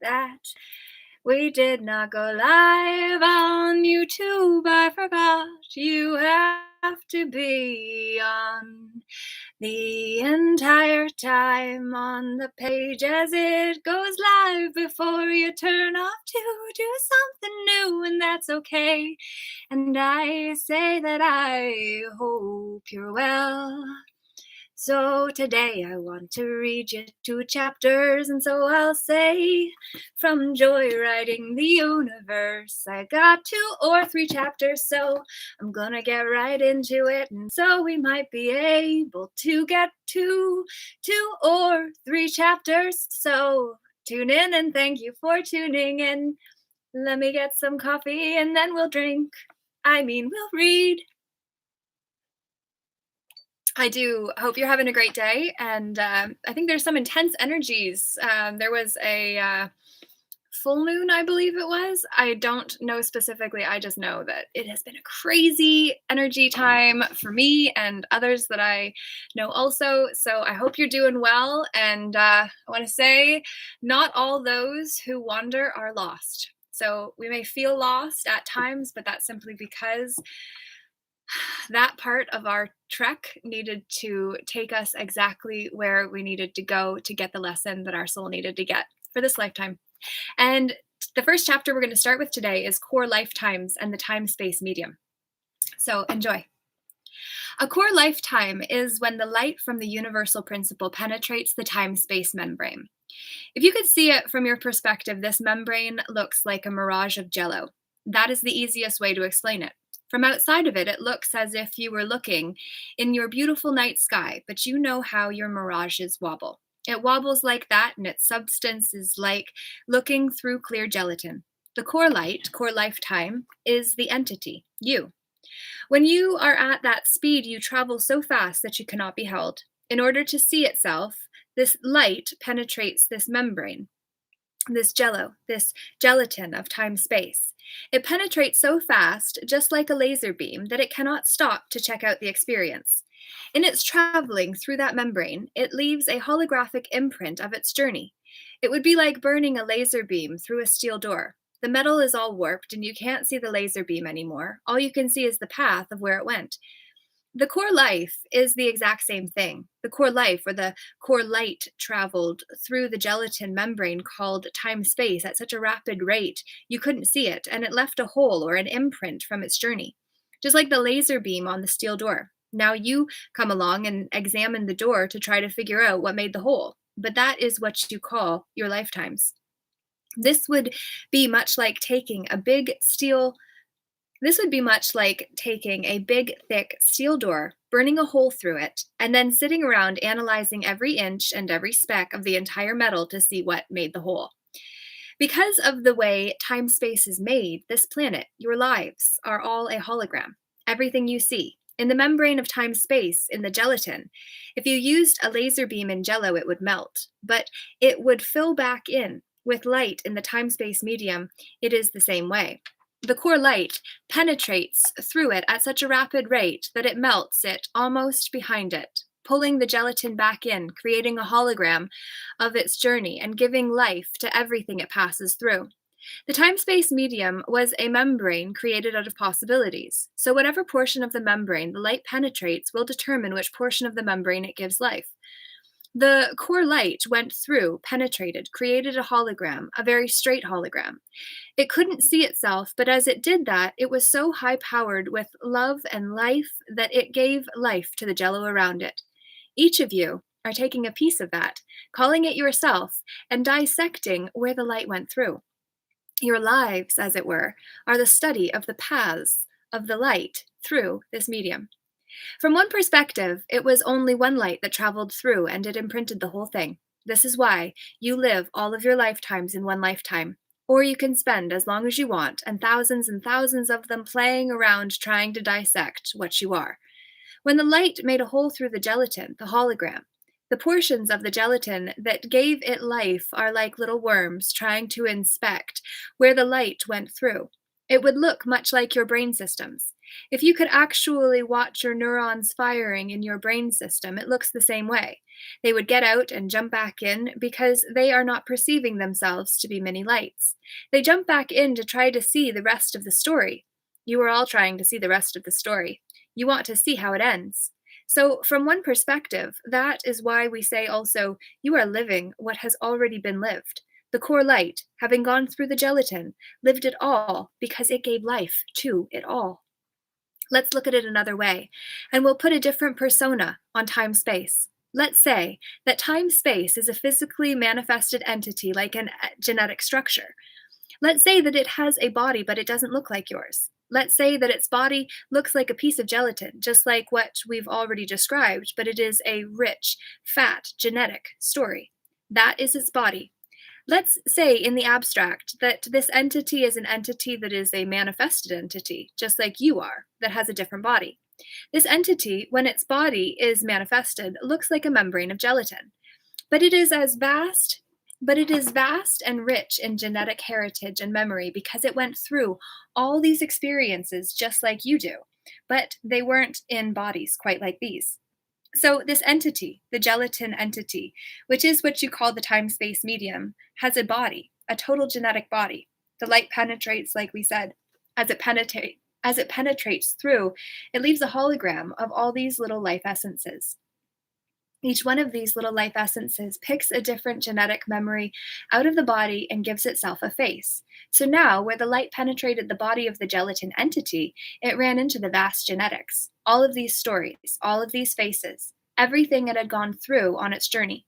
that we did not go live on YouTube. I forgot you have to be on the entire time on the page as it goes live before you turn off to do something new, and that's okay. And I say that I hope you're well. So today I want to read you 2 chapters, and so I'll say, from Joyriding the Universe, I got 2 or 3 chapters, so I'm gonna get right into it, and so we might be able to get to 2 or 3 chapters. So tune in, and thank you for tuning in. Let me get some coffee, and then we'll drink. We'll read. I do hope you're having a great day, and I think there's some intense energies. There was a full moon, I believe it was. I don't know specifically. I just know that it has been a crazy energy time for me and others that I know also. So I hope you're doing well, and I want to say, not all those who wander are lost. So we may feel lost at times, but that's simply because that part of our trek needed to take us exactly where we needed to go to get the lesson that our soul needed to get for this lifetime. And the first chapter we're going to start with today is Core Lifetimes and the Time-Space Medium. So enjoy. A core lifetime is when the light from the universal principle penetrates the time-space membrane. If you could see it from your perspective, this membrane looks like a mirage of jello. That is the easiest way to explain it. From outside of it, it looks as if you were looking in your beautiful night sky, but you know how your mirages wobble. It wobbles like that, and its substance is like looking through clear gelatin. The core light, core lifetime, is the entity, you. When you are at that speed, you travel so fast that you cannot be held. In order to see itself, this light penetrates this membrane, this jello, this gelatin of time-space. It penetrates so fast, just like a laser beam, that it cannot stop to check out the experience. In its traveling through that membrane, it leaves a holographic imprint of its journey. It would be like burning a laser beam through a steel door. The metal is all warped, and you can't see the laser beam anymore. All you can see is the path of where it went. The core life is the exact same thing. The core life, or the core light, traveled through the gelatin membrane called time-space at such a rapid rate you couldn't see it, and it left a hole or an imprint from its journey, just like the laser beam on the steel door. Now you come along and examine the door to try to figure out what made the hole, but that is what you call your lifetimes. This would be much like taking a big steel this would be much like taking a big, thick steel door, burning a hole through it, and then sitting around analyzing every inch and every speck of the entire metal to see what made the hole. Because of the way time space is made, this planet, your lives, are all a hologram. Everything you see. In the membrane of time space, in the gelatin, if you used a laser beam in jello, it would melt, but it would fill back in. With light in the time space medium, it is the same way. The core light penetrates through it at such a rapid rate that it melts it almost behind it, pulling the gelatin back in, creating a hologram of its journey and giving life to everything it passes through. The time-space medium was a membrane created out of possibilities. So whatever portion of the membrane the light penetrates will determine which portion of the membrane it gives life. The core light went through, penetrated, created a hologram, a very straight hologram. It couldn't see itself, but as it did that, it was so high-powered with love and life that it gave life to the jello around it. Each of you are taking a piece of that, calling it yourself, and dissecting where the light went through. Your lives, as it were, are the study of the paths of the light through this medium. From one perspective, it was only one light that traveled through, and it imprinted the whole thing. This is why you live all of your lifetimes in one lifetime. Or you can spend as long as you want, and thousands of them playing around trying to dissect what you are. When the light made a hole through the gelatin, the hologram, the portions of the gelatin that gave it life are like little worms trying to inspect where the light went through. It would look much like your brain systems. If you could actually watch your neurons firing in your brain system, it looks the same way. They would get out and jump back in because they are not perceiving themselves to be mini lights. They jump back in to try to see the rest of the story. You are all trying to see the rest of the story. You want to see how it ends. So, from one perspective, that is why we say also, you are living what has already been lived. The core light, having gone through the gelatin, lived it all because it gave life to it all. Let's look at it another way, and we'll put a different persona on time space. Let's say that time space is a physically manifested entity like a genetic structure. Let's say that it has a body, but it doesn't look like yours. Let's say that its body looks like a piece of gelatin, just like what we've already described, but it is a rich, fat, genetic story. That is its body. Let's say in the abstract that this entity is an entity that is a manifested entity, just like you are, that has a different body. This entity, when its body is manifested, looks like a membrane of gelatin. But it is as vast, but it is vast and rich in genetic heritage and memory because it went through all these experiences just like you do. But they weren't in bodies quite like these. So, this entity, the gelatin entity, which is what you call the time space medium, has a body, a total genetic body. The light penetrates, like we said, as it penetrates through, it leaves a hologram of all these little life essences. Each one of these little life essences picks a different genetic memory out of the body and gives itself a face. So now, where the light penetrated the body of the gelatin entity, it ran into the vast genetics, all of these stories, all of these faces, everything it had gone through on its journey.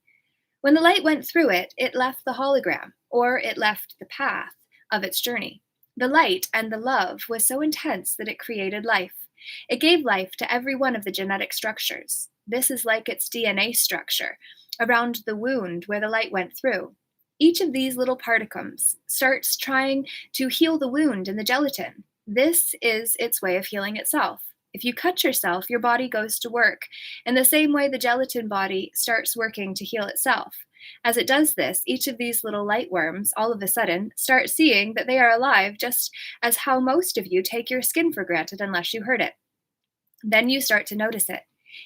When the light went through it, it left the hologram, or it left the path of its journey. The light and the love was so intense that it created life. It gave life to every one of the genetic structures. This is like its DNA structure around the wound where the light went through. Each of these little particles starts trying to heal the wound in the gelatin. This is its way of healing itself. If you cut yourself, your body goes to work in the same way the gelatin body starts working to heal itself. As it does this, each of these little light worms all of a sudden start seeing that they are alive, just as how most of you take your skin for granted unless you hurt it. Then you start to notice it.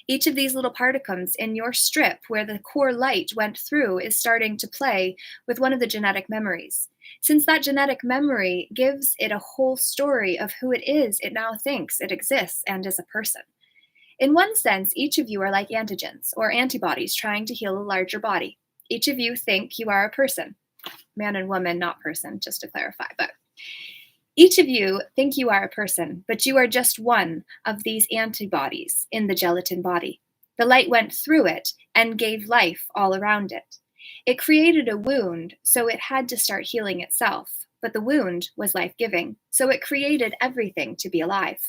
Each of these little particles in your strip where the core light went through is starting to play with one of the genetic memories. Since that genetic memory gives it a whole story of who it is, it now thinks it exists and is a person. In one sense, each of you are like antigens or antibodies trying to heal a larger body. Each of you think you are a person. Man and woman, not person, just to clarify. But each of you think you are a person, but you are just one of these antibodies in the gelatin body. The light went through it and gave life all around it. It created a wound, so it had to start healing itself. But the wound was life giving, so it created everything to be alive.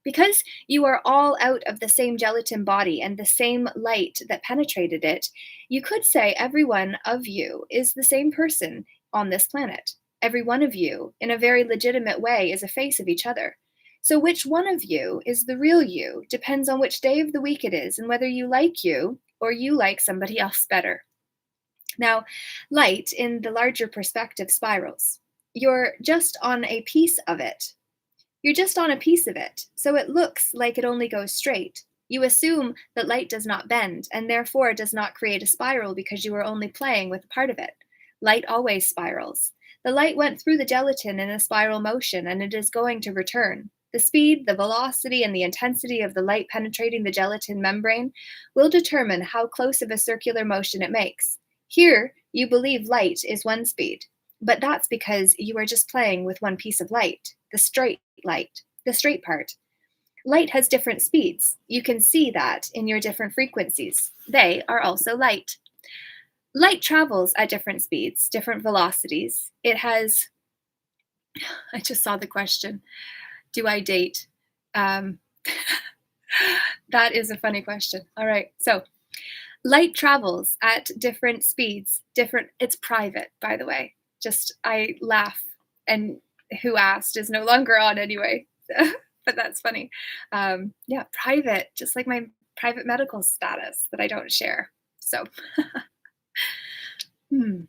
Because you are all out of the same gelatin body and the same light that penetrated it, you could say every one of you is the same person on this planet. Every one of you, in a very legitimate way, is a face of each other. So, which one of you is the real you depends on which day of the week it is and whether you like you or you like somebody else better. Now, light in the larger perspective spirals. You're just on a piece of it. You're just on a piece of it, so it looks like it only goes straight. You assume that light does not bend, and therefore does not create a spiral because you are only playing with a part of it. Light always spirals. The light went through the gelatin in a spiral motion, and it is going to return. The speed, the velocity, and the intensity of the light penetrating the gelatin membrane will determine how close of a circular motion it makes. Here, you believe light is one speed, but that's because you are just playing with one piece of light, the straight light, the straight part. Light has different speeds. You can see that in your different frequencies. They are also light. Light travels at different speeds, different velocities. It has, I just saw the question, do I date? Um, that is a funny question. All right, so light travels at different speeds, it's private, by the way. Just, I laugh, and who asked is no longer on anyway, but that's funny. Yeah, private, just like my private medical status that I don't share. So, hmm.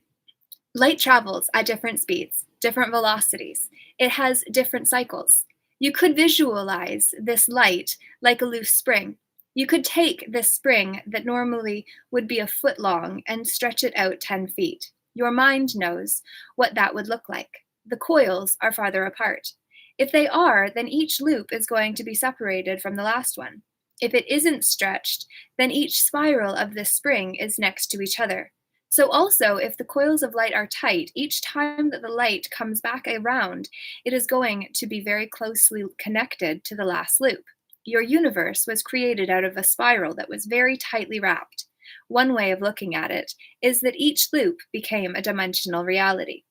Light travels at different speeds, different velocities. It has different cycles. You could visualize this light like a loose spring. You could take this spring that normally would be a foot long and stretch it out 10 feet. Your mind knows what that would look like. The coils are farther apart. If they are, then each loop is going to be separated from the last one. If it isn't stretched, then each spiral of this spring is next to each other. So also, if the coils of light are tight, each time that the light comes back around, it is going to be very closely connected to the last loop. Your universe was created out of a spiral that was very tightly wrapped. One way of looking at it is that each loop became a dimensional reality.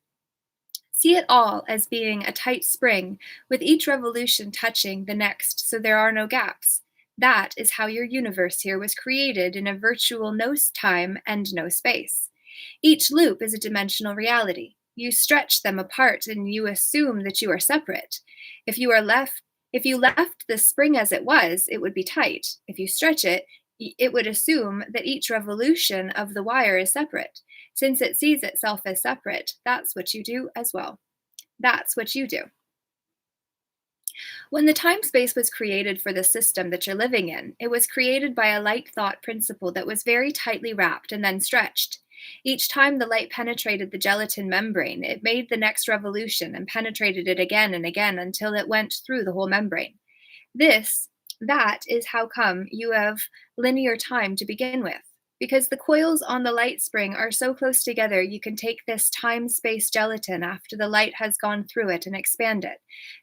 See it all as being a tight spring, with each revolution touching the next so there are no gaps. That is how your universe here was created in a virtual no time and no space. Each loop is a dimensional reality. You stretch them apart and you assume that you are separate. If you left the spring as it was, it would be tight. If you stretch it, it would assume that each revolution of the wire is separate. Since it sees itself as separate, that's what you do as well. That's what you do. When the time space was created for the system that you're living in, it was created by a light thought principle that was very tightly wrapped and then stretched. Each time the light penetrated the gelatin membrane, it made the next revolution and penetrated it again and again until it went through the whole membrane. That is how come you have linear time to begin with. Because the coils on the light spring are so close together, you can take this time-space gelatin after the light has gone through it and expand it,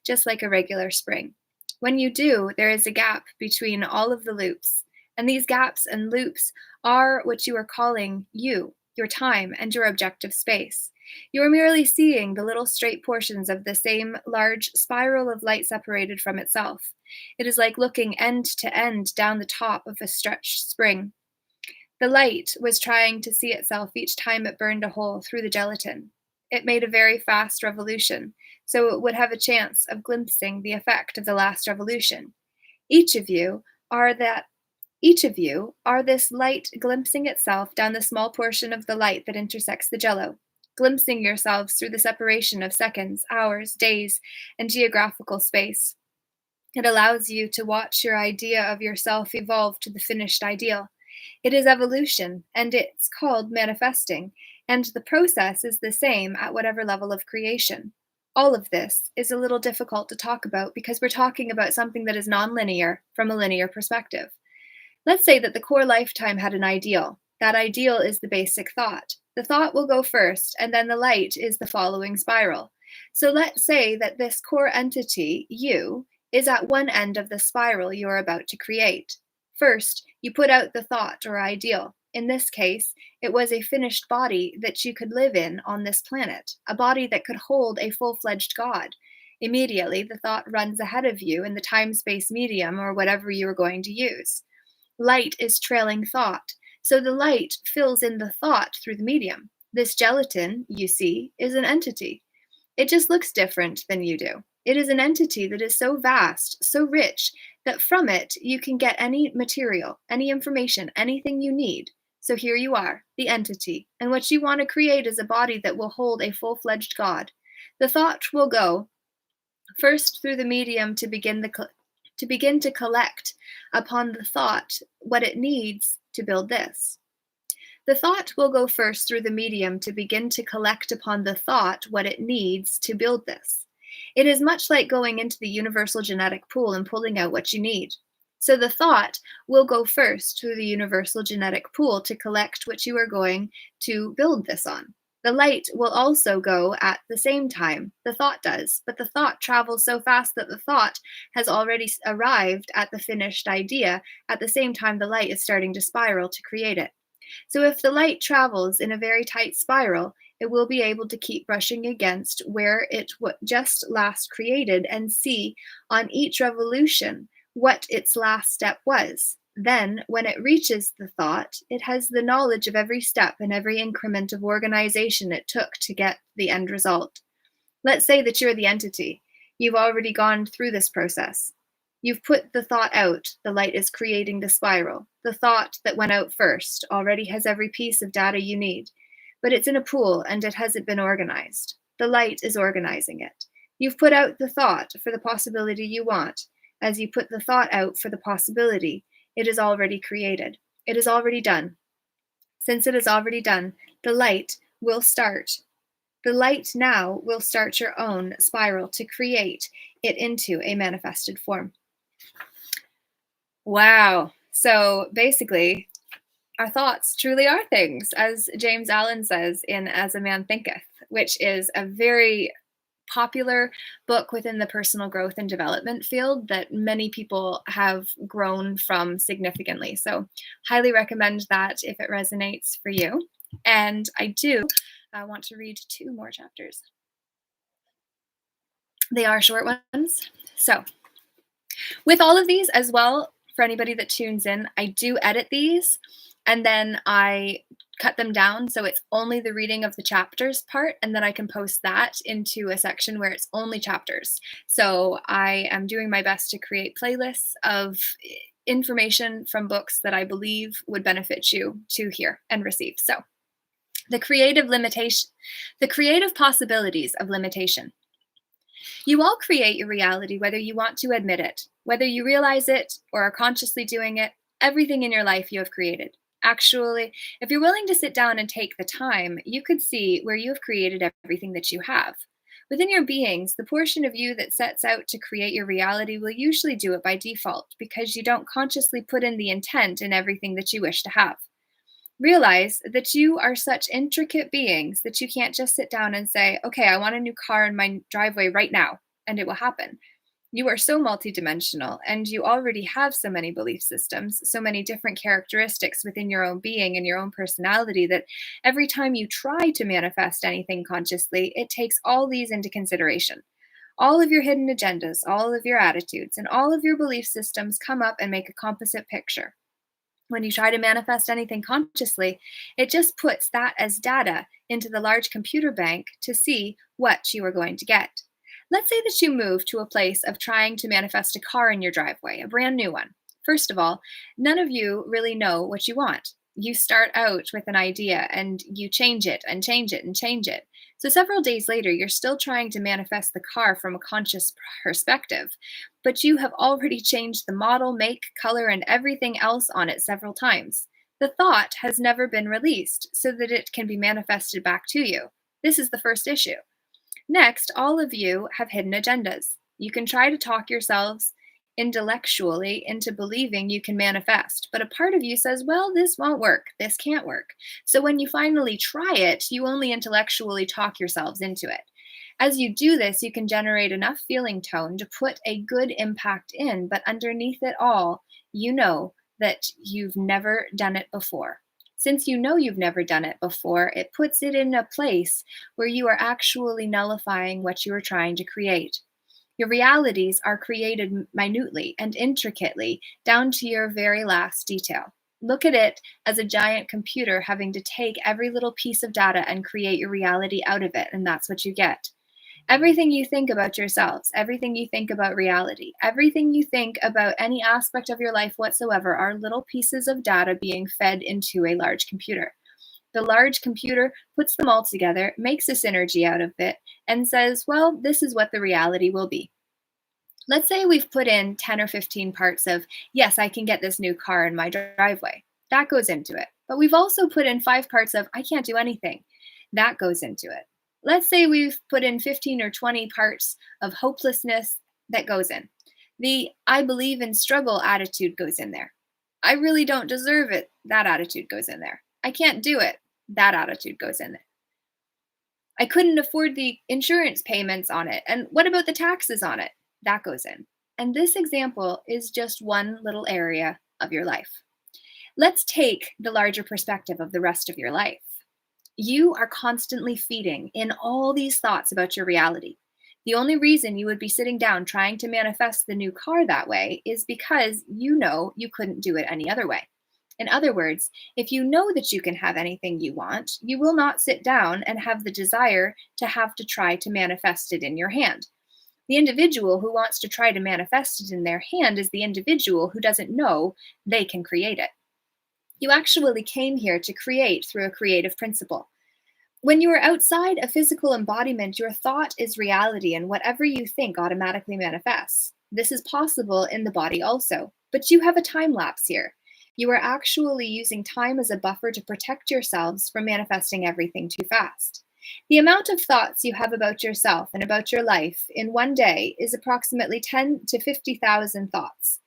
just like a regular spring. When you do, there is a gap between all of the loops, and these gaps and loops are what you are calling you, your time, and your objective space. You are merely seeing the little straight portions of the same large spiral of light separated from itself. It is like looking end to end down the top of a stretched spring. The light was trying to see itself each time it burned a hole through the gelatin. It made a very fast revolution, so it would have a chance of glimpsing the effect of the last revolution. Each of you are that each of you are this light glimpsing itself down the small portion of the light that intersects the jello, glimpsing yourselves through the separation of seconds, hours, days, and geographical space. It allows you to watch your idea of yourself evolve to the finished ideal. It is evolution, and it's called manifesting, and the process is the same at whatever level of creation. All of this is a little difficult to talk about because we're talking about something that is nonlinear from a linear perspective. Let's say that the core lifetime had an ideal. That ideal is the basic thought. The thought will go first, and then the light is the following spiral. So let's say that this core entity, you, is at one end of the spiral you are about to create. First, you put out the thought or ideal. In this case, it was a finished body that you could live in on this planet, a body that could hold a full-fledged God. Immediately, the thought runs ahead of you in the time-space medium or whatever you are going to use. Light is trailing thought, so the light fills in the thought through the medium. This gelatin, you see, is an entity. It just looks different than you do. It is an entity that is so vast, so rich, that from it you can get any material, any information, anything you need. So here you are, the entity, and what you want to create is a body that will hold a full-fledged God. The thought will go first through the medium to begin to collect upon the thought what it needs to build this. The thought will go first through the medium to begin to collect upon the thought what it needs to build this. It is much like going into the universal genetic pool and pulling out what you need. So the thought will go first through the universal genetic pool to collect what you are going to build this on. The light will also go at the same time the thought does, but the thought travels so fast that the thought has already arrived at the finished idea at the same time the light is starting to spiral to create it. So if the light travels in a very tight spiral, it will be able to keep brushing against where it just last created and see on each revolution what its last step was. Then, when it reaches the thought, it has the knowledge of every step and every increment of organization it took to get the end result. Let's say that you're the entity. You've already gone through this process. You've put the thought out, the light is creating the spiral. The thought that went out first already has every piece of data you need. but it's in a pool and it hasn't been organized. The light is organizing it. You've put out the thought for the possibility you want. As you put the thought out for the possibility, it is already created. It is already done. Since it is already done, the light will start. The light now will start your own spiral to create it into a manifested form. Wow. So basically, our thoughts truly are things, as James Allen says in As a Man Thinketh, which is a very popular book within the personal growth and development field that many people have grown from significantly. So, highly recommend that if it resonates for you. And I want to read 2 more chapters. They are short ones. So, with all of these as well, for anybody that tunes in, I do edit these and then I cut them down so it's only the reading of the chapters part, and then I can post that into a section where it's only chapters. So I am doing my best to create playlists of information from books that I believe would benefit you to hear and receive. So the creative possibilities of limitation. You all create your reality whether you want to admit it, whether you realize it or are consciously doing it. Everything in your life you have created. Actually, if you're willing to sit down and take the time, you could see where you have created everything that you have. Within your beings, the portion of you that sets out to create your reality will usually do it by default because you don't consciously put in the intent in everything that you wish to have. Realize that you are such intricate beings that you can't just sit down and say, okay, I want a new car in my driveway right now, and it will happen. You are so multidimensional, and you already have so many belief systems, so many different characteristics within your own being and your own personality that every time you try to manifest anything consciously, it takes all these into consideration. All of your hidden agendas, all of your attitudes, and all of your belief systems come up and make a composite picture. When you try to manifest anything consciously, it just puts that as data into the large computer bank to see what you are going to get. Let's say that you move to a place of trying to manifest a car in your driveway, a brand new one. First of all, none of you really know what you want. You start out with an idea and you change it and change it and change it. So several days later, you're still trying to manifest the car from a conscious perspective, but you have already changed the model, make, color, and everything else on it several times. The thought has never been released so that it can be manifested back to you. This is the first issue. Next, all of you have hidden agendas. You can try to talk yourselves intellectually into believing you can manifest, but a part of you says, well, this won't work. This can't work. So when you finally try it, you only intellectually talk yourselves into it. As you do this, you can generate enough feeling tone to put a good impact in, but underneath it all, you know that you've never done it before. Since you know you've never done it before, it puts it in a place where you are actually nullifying what you are trying to create. Your realities are created minutely and intricately down to your very last detail. Look at it as a giant computer having to take every little piece of data and create your reality out of it, and that's what you get. Everything you think about yourselves, everything you think about reality, everything you think about any aspect of your life whatsoever are little pieces of data being fed into a large computer. The large computer puts them all together, makes a synergy out of it, and says, well, this is what the reality will be. Let's say we've put in 10 or 15 parts of, yes, I can get this new car in my driveway. That goes into it. But we've also put in 5 parts of, I can't do anything. That goes into it. Let's say we've put in 15 or 20 parts of hopelessness. That goes in. The I believe in struggle attitude goes in there. I really don't deserve it. That attitude goes in there. I can't do it. That attitude goes in there. I couldn't afford the insurance payments on it. And what about the taxes on it? That goes in. And this example is just one little area of your life. Let's take the larger perspective of the rest of your life. You are constantly feeding in all these thoughts about your reality. The only reason you would be sitting down trying to manifest the new car that way is because you know you couldn't do it any other way. In other words, if you know that you can have anything you want, you will not sit down and have the desire to have to try to manifest it in your hand. The individual who wants to try to manifest it in their hand is the individual who doesn't know they can create it. You actually came here to create through a creative principle. When you are outside a physical embodiment, your thought is reality, and whatever you think automatically manifests. This is possible in the body also, but you have a time lapse here. You are actually using time as a buffer to protect yourselves from manifesting everything too fast. The amount of thoughts you have about yourself and about your life in one day is approximately 10 to 50,000 thoughts.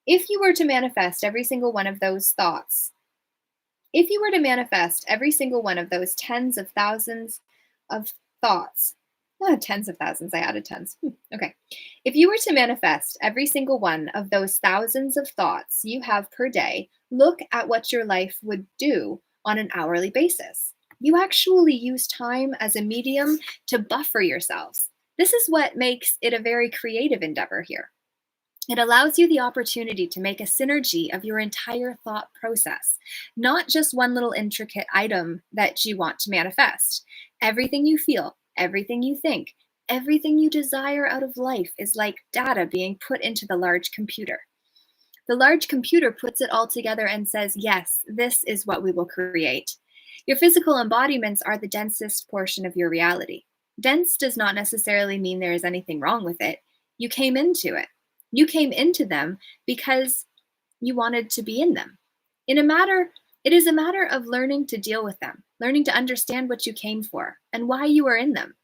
If you were to manifest every single one of those thoughts, if you were to manifest every single one of those tens of thousands of thoughts, tens of thousands, I added tens. Okay. If you were to manifest every single one of those thousands of thoughts you have per day, look at what your life would do on an hourly basis. You actually use time as a medium to buffer yourselves. This is what makes it a very creative endeavor here. It allows you the opportunity to make a synergy of your entire thought process, not just one little intricate item that you want to manifest. Everything you feel, everything you think, everything you desire out of life is like data being put into the large computer. The large computer puts it all together and says, yes, this is what we will create. Your physical embodiments are the densest portion of your reality. Dense does not necessarily mean there is anything wrong with it. You came into it. You came into them because you wanted to be in them. It is a matter of learning to deal with them, learning to understand what you came for and why you are in them.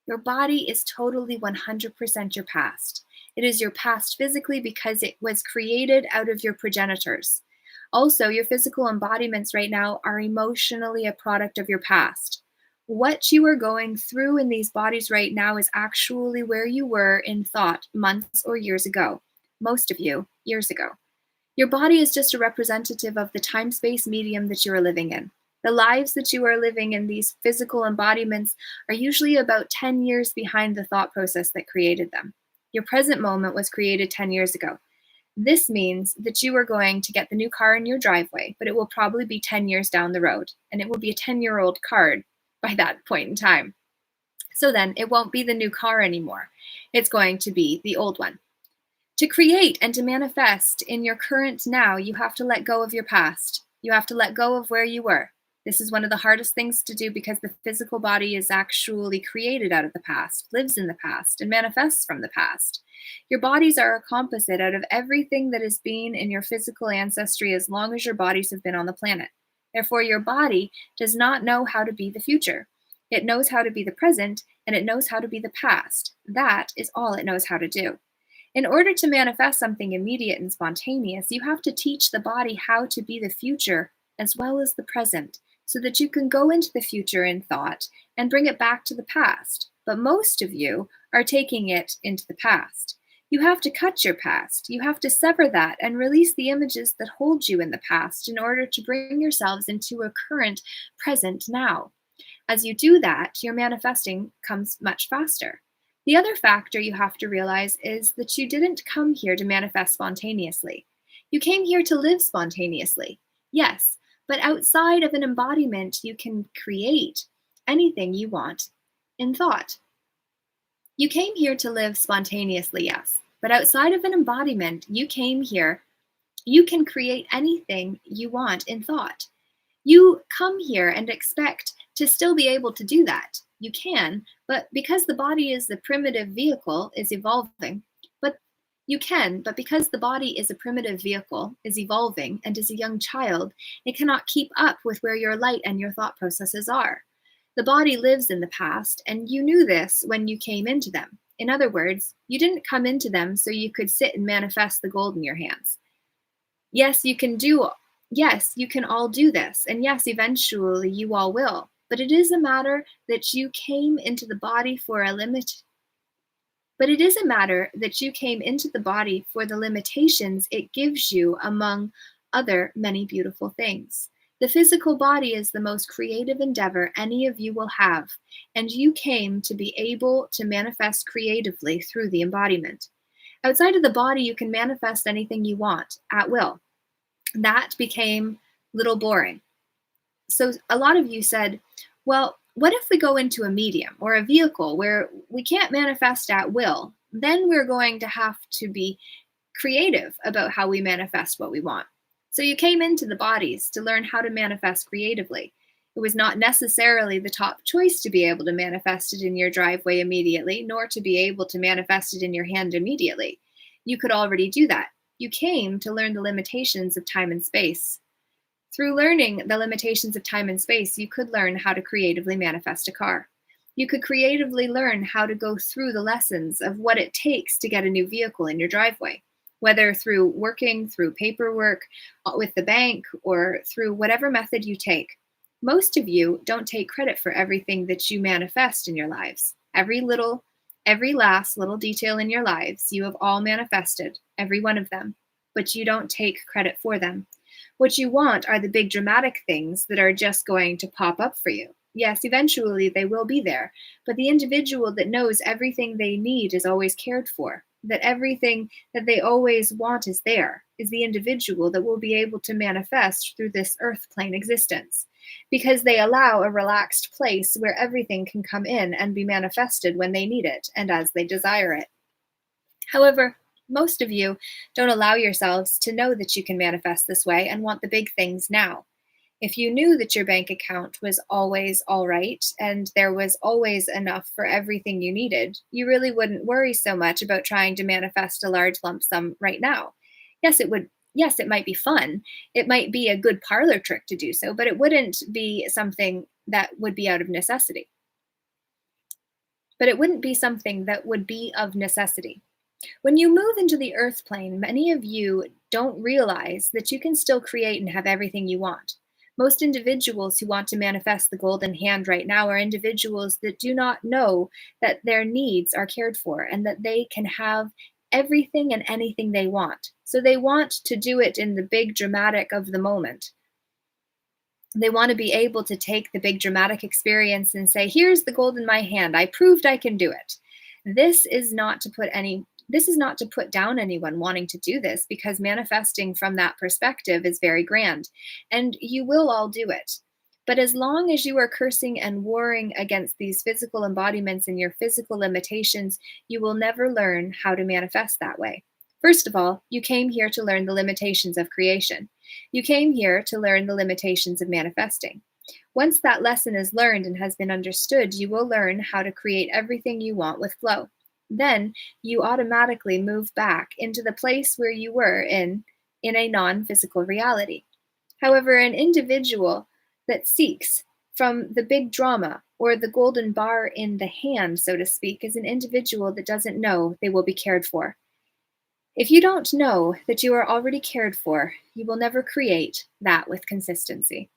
Your body is totally 100% your past. It is your past physically because it was created out of your progenitors. Also, your physical embodiments right now are emotionally a product of your past. What you are going through in these bodies right now is actually where you were in thought months or years ago. Most of you, years ago. Your body is just a representative of the time-space medium that you are living in. The lives that you are living in these physical embodiments are usually about 10 years behind the thought process that created them. Your present moment was created 10 years ago. This means that you are going to get the new car in your driveway, but it will probably be 10 years down the road, and it will be a 10-year-old car by that point in time. So then it won't be the new car anymore. It's going to be the old one. To create and to manifest in your current now, you have to let go of your past. You have to let go of where you were. This is one of the hardest things to do because the physical body is actually created out of the past, lives in the past, and manifests from the past. Your bodies are a composite out of everything that has been in your physical ancestry as long as your bodies have been on the planet. Therefore, your body does not know how to be the future. It knows how to be the present, and it knows how to be the past. That is all it knows how to do. In order to manifest something immediate and spontaneous, you have to teach the body how to be the future as well as the present, so that you can go into the future in thought and bring it back to the past. But most of you are taking it into the past. You have to cut your past. You have to sever that and release the images that hold you in the past in order to bring yourselves into a current present now. As you do that, your manifesting comes much faster. The other factor you have to realize is that you didn't come here to manifest spontaneously. You came here to live spontaneously. Yes, but outside of an embodiment, you can create anything you want in thought. You came here to live spontaneously, yes, but outside of an embodiment, you came here, you can create anything you want in thought. You come here and expect to still be able to do that. You can, but because the body is the primitive vehicle, is evolving, but you can, but because the body is a primitive vehicle, is evolving, and is a young child, it cannot keep up with where your light and your thought processes are. The body lives in the past, and you knew this when you came into them. In other words, you didn't come into them so you could sit and manifest the gold in your hands. Yes, you can all do this, and yes, eventually you all will. But it is a matter that you came into the body for a limit. But it is a matter that you came into the body for the limitations it gives you, among other many beautiful things. The physical body is the most creative endeavor any of you will have, and you came to be able to manifest creatively through the embodiment. Outside of the body, you can manifest anything you want at will. That became a little boring. So a lot of you said, well, what if we go into a medium or a vehicle where we can't manifest at will? Then we're going to have to be creative about how we manifest what we want. So you came into the bodies to learn how to manifest creatively. It was not necessarily the top choice to be able to manifest it in your driveway immediately, nor to be able to manifest it in your hand immediately. You could already do that. You came to learn the limitations of time and space. Through learning the limitations of time and space, you could learn how to creatively manifest a car. You could creatively learn how to go through the lessons of what it takes to get a new vehicle in your driveway, whether through working through paperwork with the bank or through whatever method you take. Most of you don't take credit for everything that you manifest in your lives. Every last little detail in your lives, you have all manifested, every one of them, but you don't take credit for them. What you want are the big dramatic things that are just going to pop up for you. Yes, eventually they will be there, but the individual that knows everything they need is always cared for, that everything that they always want is there, is the individual that will be able to manifest through this earth plane existence. Because they allow a relaxed place where everything can come in and be manifested when they need it and as they desire it. However, most of you don't allow yourselves to know that you can manifest this way and want the big things now. If you knew that your bank account was always all right and there was always enough for everything you needed, you really wouldn't worry so much about trying to manifest a large lump sum right now. Yes, it would. Yes, it might be fun. It might be a good parlor trick to do so, but it wouldn't be something that would be out of necessity. But it wouldn't be something that would be of necessity. When you move into the earth plane, many of you don't realize that you can still create and have everything you want. Most individuals who want to manifest the golden hand right now are individuals that do not know that their needs are cared for and that they can have everything and anything they want. So they want to do it in the big dramatic of the moment. They want to be able to take the big dramatic experience and say, here's the gold in my hand. I proved I can do it. This is not to put down anyone wanting to do this, because manifesting from that perspective is very grand, and you will all do it. But as long as you are cursing and warring against these physical embodiments and your physical limitations, you will never learn how to manifest that way. First of all, you came here to learn the limitations of creation. You came here to learn the limitations of manifesting. Once that lesson is learned and has been understood, you will learn how to create everything you want with flow. Then you automatically move back into the place where you were in a non-physical reality. However, an individual that seeks from the big drama or the golden bar in the hand, so to speak, is an individual that doesn't know they will be cared for. If you don't know that you are already cared for, you will never create that with consistency.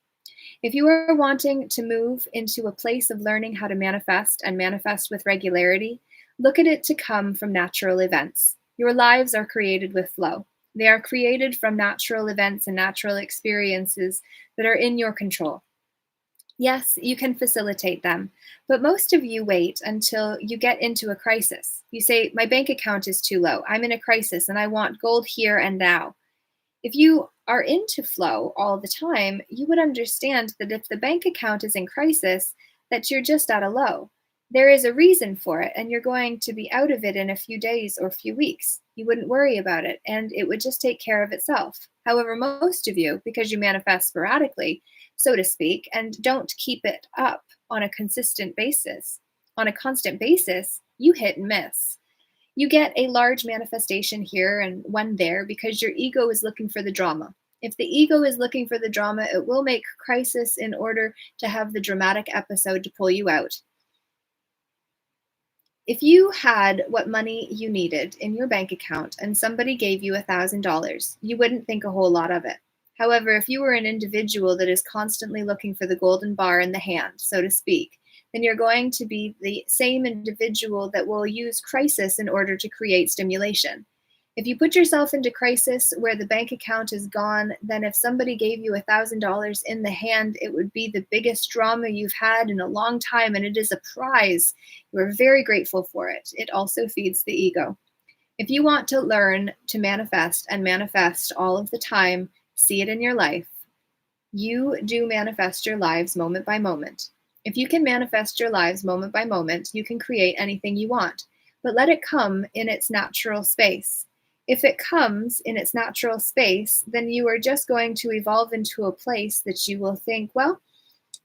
If you are wanting to move into a place of learning how to manifest and manifest with regularity, look at it to come from natural events. Your lives are created with flow. They are created from natural events and natural experiences that are in your control. Yes, you can facilitate them, but most of you wait until you get into a crisis. You say, my bank account is too low. I'm in a crisis and I want gold here and now. If you are into flow all the time, you would understand that if the bank account is in crisis, that you're just at a low. There is a reason for it, and you're going to be out of it in a few days or a few weeks. You wouldn't worry about it, and it would just take care of itself. However, most of you, because you manifest sporadically, so to speak, and don't keep it up on a constant basis, you hit and miss. You get a large manifestation here and one there because your ego is looking for the drama. If the ego is looking for the drama, it will make crisis in order to have the dramatic episode to pull you out. If you had what money you needed in your bank account and somebody gave you $1,000, you wouldn't think a whole lot of it. However, if you were an individual that is constantly looking for the golden bar in the hand, so to speak, then you're going to be the same individual that will use crisis in order to create stimulation. If you put yourself into crisis where the bank account is gone, then if somebody gave you $1,000 in the hand, it would be the biggest drama you've had in a long time, and it is a prize. You're very grateful for it. It also feeds the ego. If you want to learn to manifest and manifest all of the time, see it in your life. You do manifest your lives moment by moment. If you can manifest your lives moment by moment, you can create anything you want, but let it come in its natural space. If it comes in its natural space, then you are just going to evolve into a place that you will think, well,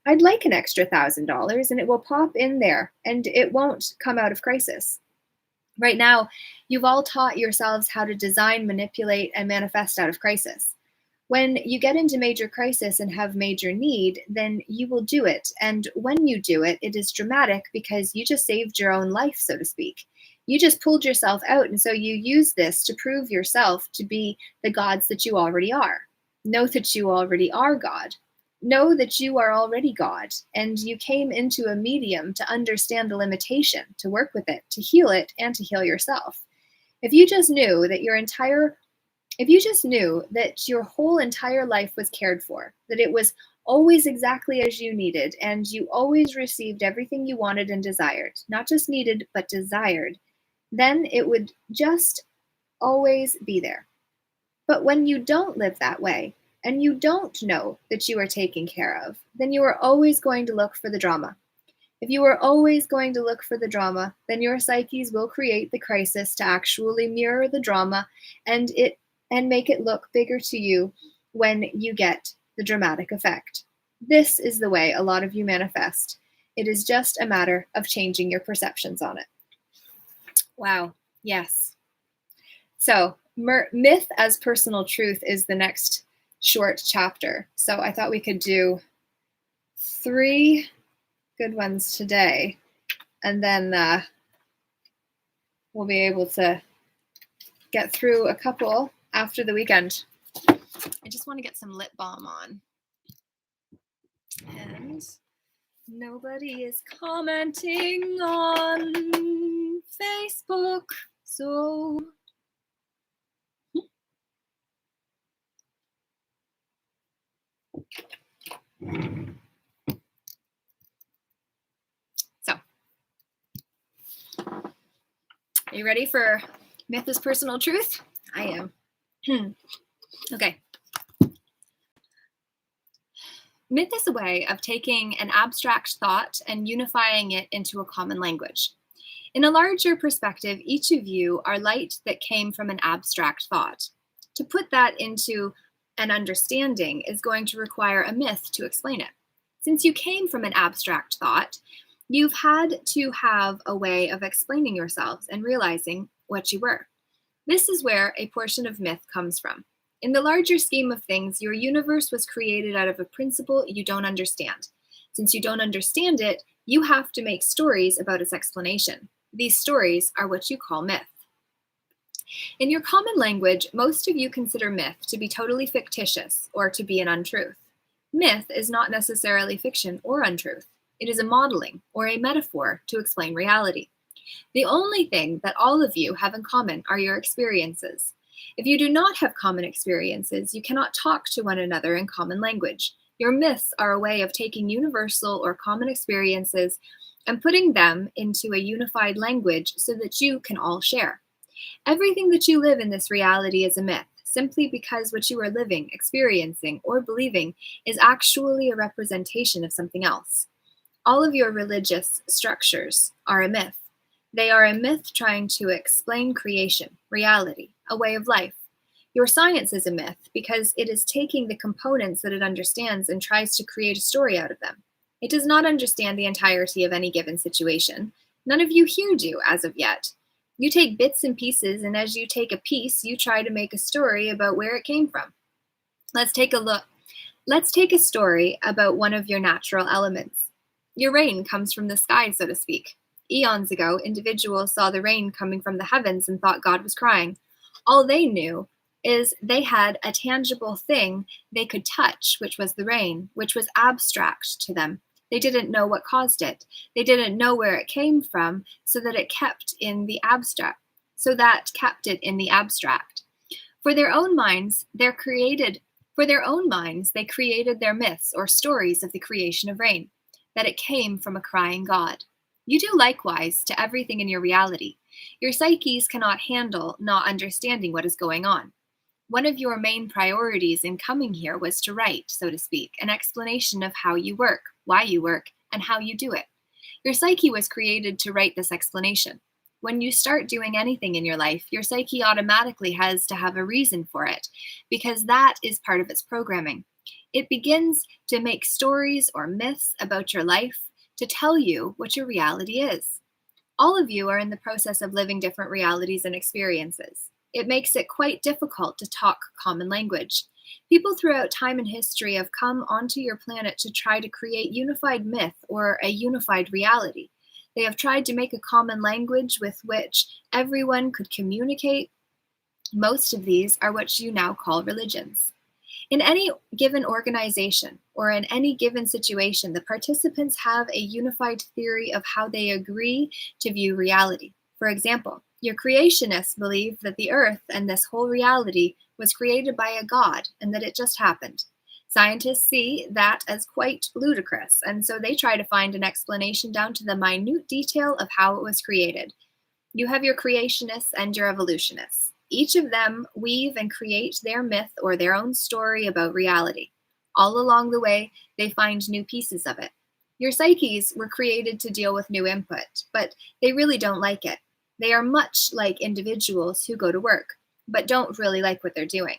I'd like an extra $1,000, and it will pop in there and it won't come out of crisis. Right now, you've all taught yourselves how to design, manipulate, and manifest out of crisis. When you get into major crisis and have major need, then you will do it. And when you do it, it is dramatic because you just saved your own life, so to speak. You just pulled yourself out. And so you use this to prove yourself to be the gods that you already are. Know that you already are God. Know that you are already God. And you came into a medium to understand the limitation, to work with it, and to heal yourself. If you just knew that your whole entire life was cared for, that it was always exactly as you needed, and you always received everything you wanted and desired, not just needed, but desired, then it would just always be there. But when you don't live that way, and you don't know that you are taken care of, then you are always going to look for the drama. If you are always going to look for the drama, then your psyches will create the crisis to actually mirror the drama and make it look bigger to you when you get the dramatic effect. This is the way a lot of you manifest. It is just a matter of changing your perceptions on it. Wow. Yes. So, myth as personal truth is the next short chapter. So, I thought we could do 3 good ones today, and then we'll be able to get through a couple after the weekend. I just want to get some lip balm on. And nobody is commenting on Facebook, so are you ready for myth is personal truth? I am. Okay. Myth is a way of taking an abstract thought and unifying it into a common language. In a larger perspective, each of you are light that came from an abstract thought. To put that into an understanding is going to require a myth to explain it. Since you came from an abstract thought, you've had to have a way of explaining yourselves and realizing what you were. This is where a portion of myth comes from. In the larger scheme of things, your universe was created out of a principle you don't understand. Since you don't understand it, you have to make stories about its explanation. These stories are what you call myth. In your common language, most of you consider myth to be totally fictitious or to be an untruth. Myth is not necessarily fiction or untruth. It is a modeling or a metaphor to explain reality. The only thing that all of you have in common are your experiences. If you do not have common experiences, you cannot talk to one another in common language. Your myths are a way of taking universal or common experiences and putting them into a unified language so that you can all share. Everything that you live in this reality is a myth, simply because what you are living, experiencing, or believing is actually a representation of something else. All of your religious structures are a myth. They are a myth trying to explain creation, reality, a way of life. Your science is a myth because it is taking the components that it understands and tries to create a story out of them. It does not understand the entirety of any given situation. None of you here do as of yet. You take bits and pieces, and as you take a piece, you try to make a story about where it came from. Let's take a look. Let's take a story about one of your natural elements. Your rain comes from the sky, so to speak. Eons ago, individuals saw the rain coming from the heavens and thought God was crying. All they knew is they had a tangible thing they could touch, which was the rain, which was abstract to them. They didn't know what caused it. They didn't know where it came from, so that kept it in the abstract. For their own minds, they created their myths or stories of the creation of rain, that it came from a crying God. You do likewise to everything in your reality. Your psyches cannot handle not understanding what is going on. One of your main priorities in coming here was to write, so to speak, an explanation of how you work, why you work, and how you do it. Your psyche was created to write this explanation. When you start doing anything in your life, your psyche automatically has to have a reason for it, because that is part of its programming. It begins to make stories or myths about your life to tell you what your reality is. All of you are in the process of living different realities and experiences. It makes it quite difficult to talk common language. People throughout time and history have come onto your planet to try to create unified myth or a unified reality. They have tried to make a common language with which everyone could communicate. Most of these are what you now call religions. In any given organization or in any given situation, the participants have a unified theory of how they agree to view reality. For example, your creationists believe that the earth and this whole reality was created by a god and that it just happened. Scientists see that as quite ludicrous, and so they try to find an explanation down to the minute detail of how it was created. You have your creationists and your evolutionists. Each of them weave and create their myth or their own story about reality. All along the way, they find new pieces of it. Your psyches were created to deal with new input, but they really don't like it. They are much like individuals who go to work, but don't really like what they're doing.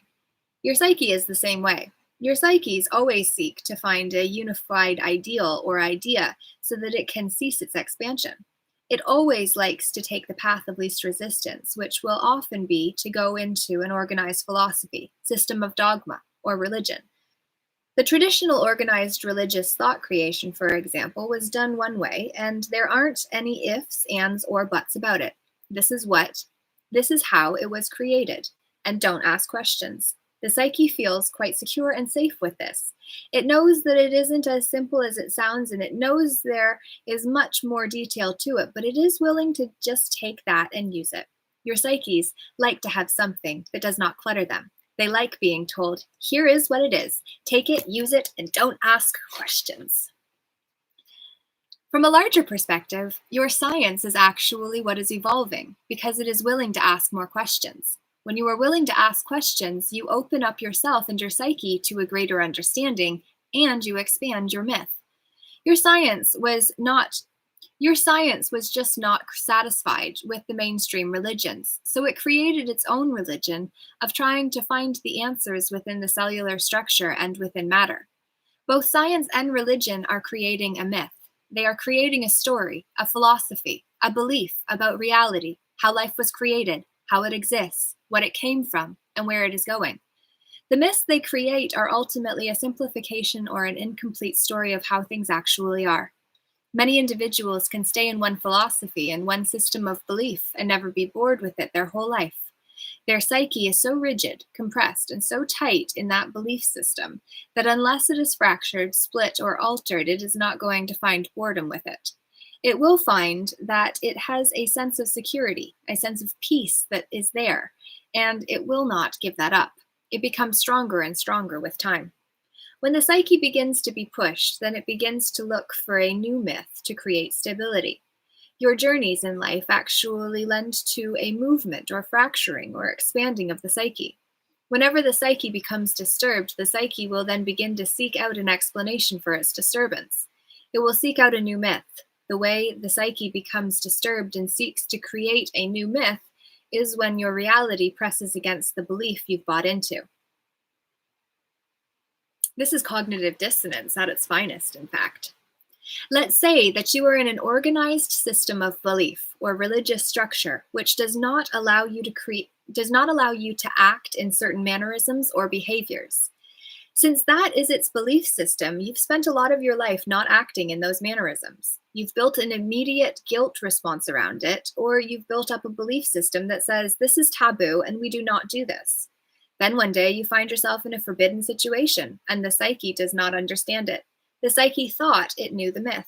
Your psyche is the same way. Your psyches always seek to find a unified ideal or idea so that it can cease its expansion. It always likes to take the path of least resistance, which will often be to go into an organized philosophy, system of dogma, or religion. The traditional organized religious thought creation, for example, was done one way, and there aren't any ifs, ands, or buts about it. This is how it was created, and don't ask questions. The psyche feels quite secure and safe with this. It knows that it isn't as simple as it sounds, and it knows there is much more detail to it, but it is willing to just take that and use it. Your psyches like to have something that does not clutter them. They like being told, here is what it is. Take it, use it, and don't ask questions. From a larger perspective, your science is actually what is evolving because it is willing to ask more questions. When you are willing to ask questions, you open up yourself and your psyche to a greater understanding, and you expand your myth. Your science was just not satisfied with the mainstream religions, so it created its own religion of trying to find the answers within the cellular structure and within matter. Both science and religion are creating a myth. They are creating a story, a philosophy, a belief about reality, how life was created, how it exists, what it came from, and where it is going. The myths they create are ultimately a simplification or an incomplete story of how things actually are. Many individuals can stay in one philosophy and one system of belief and never be bored with it their whole life. Their psyche is so rigid, compressed, and so tight in that belief system that unless it is fractured, split, or altered, it is not going to find boredom with it. It will find that it has a sense of security, a sense of peace that is there, and it will not give that up. It becomes stronger and stronger with time. When the psyche begins to be pushed, then it begins to look for a new myth to create stability. Your journeys in life actually lend to a movement or fracturing or expanding of the psyche. Whenever the psyche becomes disturbed, the psyche will then begin to seek out an explanation for its disturbance. It will seek out a new myth. The way the psyche becomes disturbed and seeks to create a new myth is when your reality presses against the belief you've bought into. This is cognitive dissonance at its finest, in fact. Let's say that you are in an organized system of belief or religious structure which does not allow you to act in certain mannerisms or behaviors. Since that is its belief system, you've spent a lot of your life not acting in those mannerisms. You've built an immediate guilt response around it, or you've built up a belief system that says this is taboo and we do not do this. Then one day you find yourself in a forbidden situation and the psyche does not understand it. The psyche thought it knew the myth.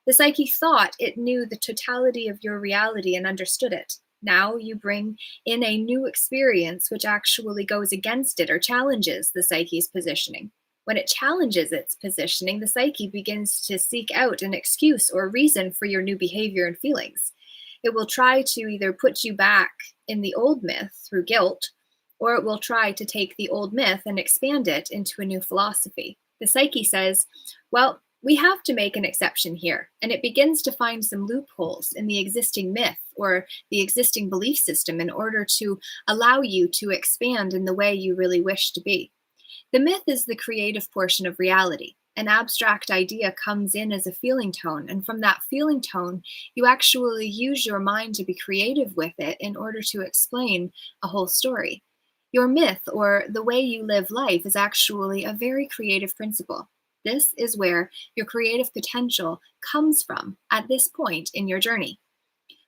The psyche thought it knew the totality of your reality and understood it. Now you bring in a new experience which actually goes against it or challenges the psyche's positioning. When it challenges its positioning, the psyche begins to seek out an excuse or reason for your new behavior and feelings. It will try to either put you back in the old myth through guilt, or it will try to take the old myth and expand it into a new philosophy. The psyche says, well, we have to make an exception here, and it begins to find some loopholes in the existing myth or the existing belief system in order to allow you to expand in the way you really wish to be. The myth is the creative portion of reality. An abstract idea comes in as a feeling tone, and from that feeling tone, you actually use your mind to be creative with it in order to explain a whole story. Your myth, or the way you live life, is actually a very creative principle. This is where your creative potential comes from at this point in your journey.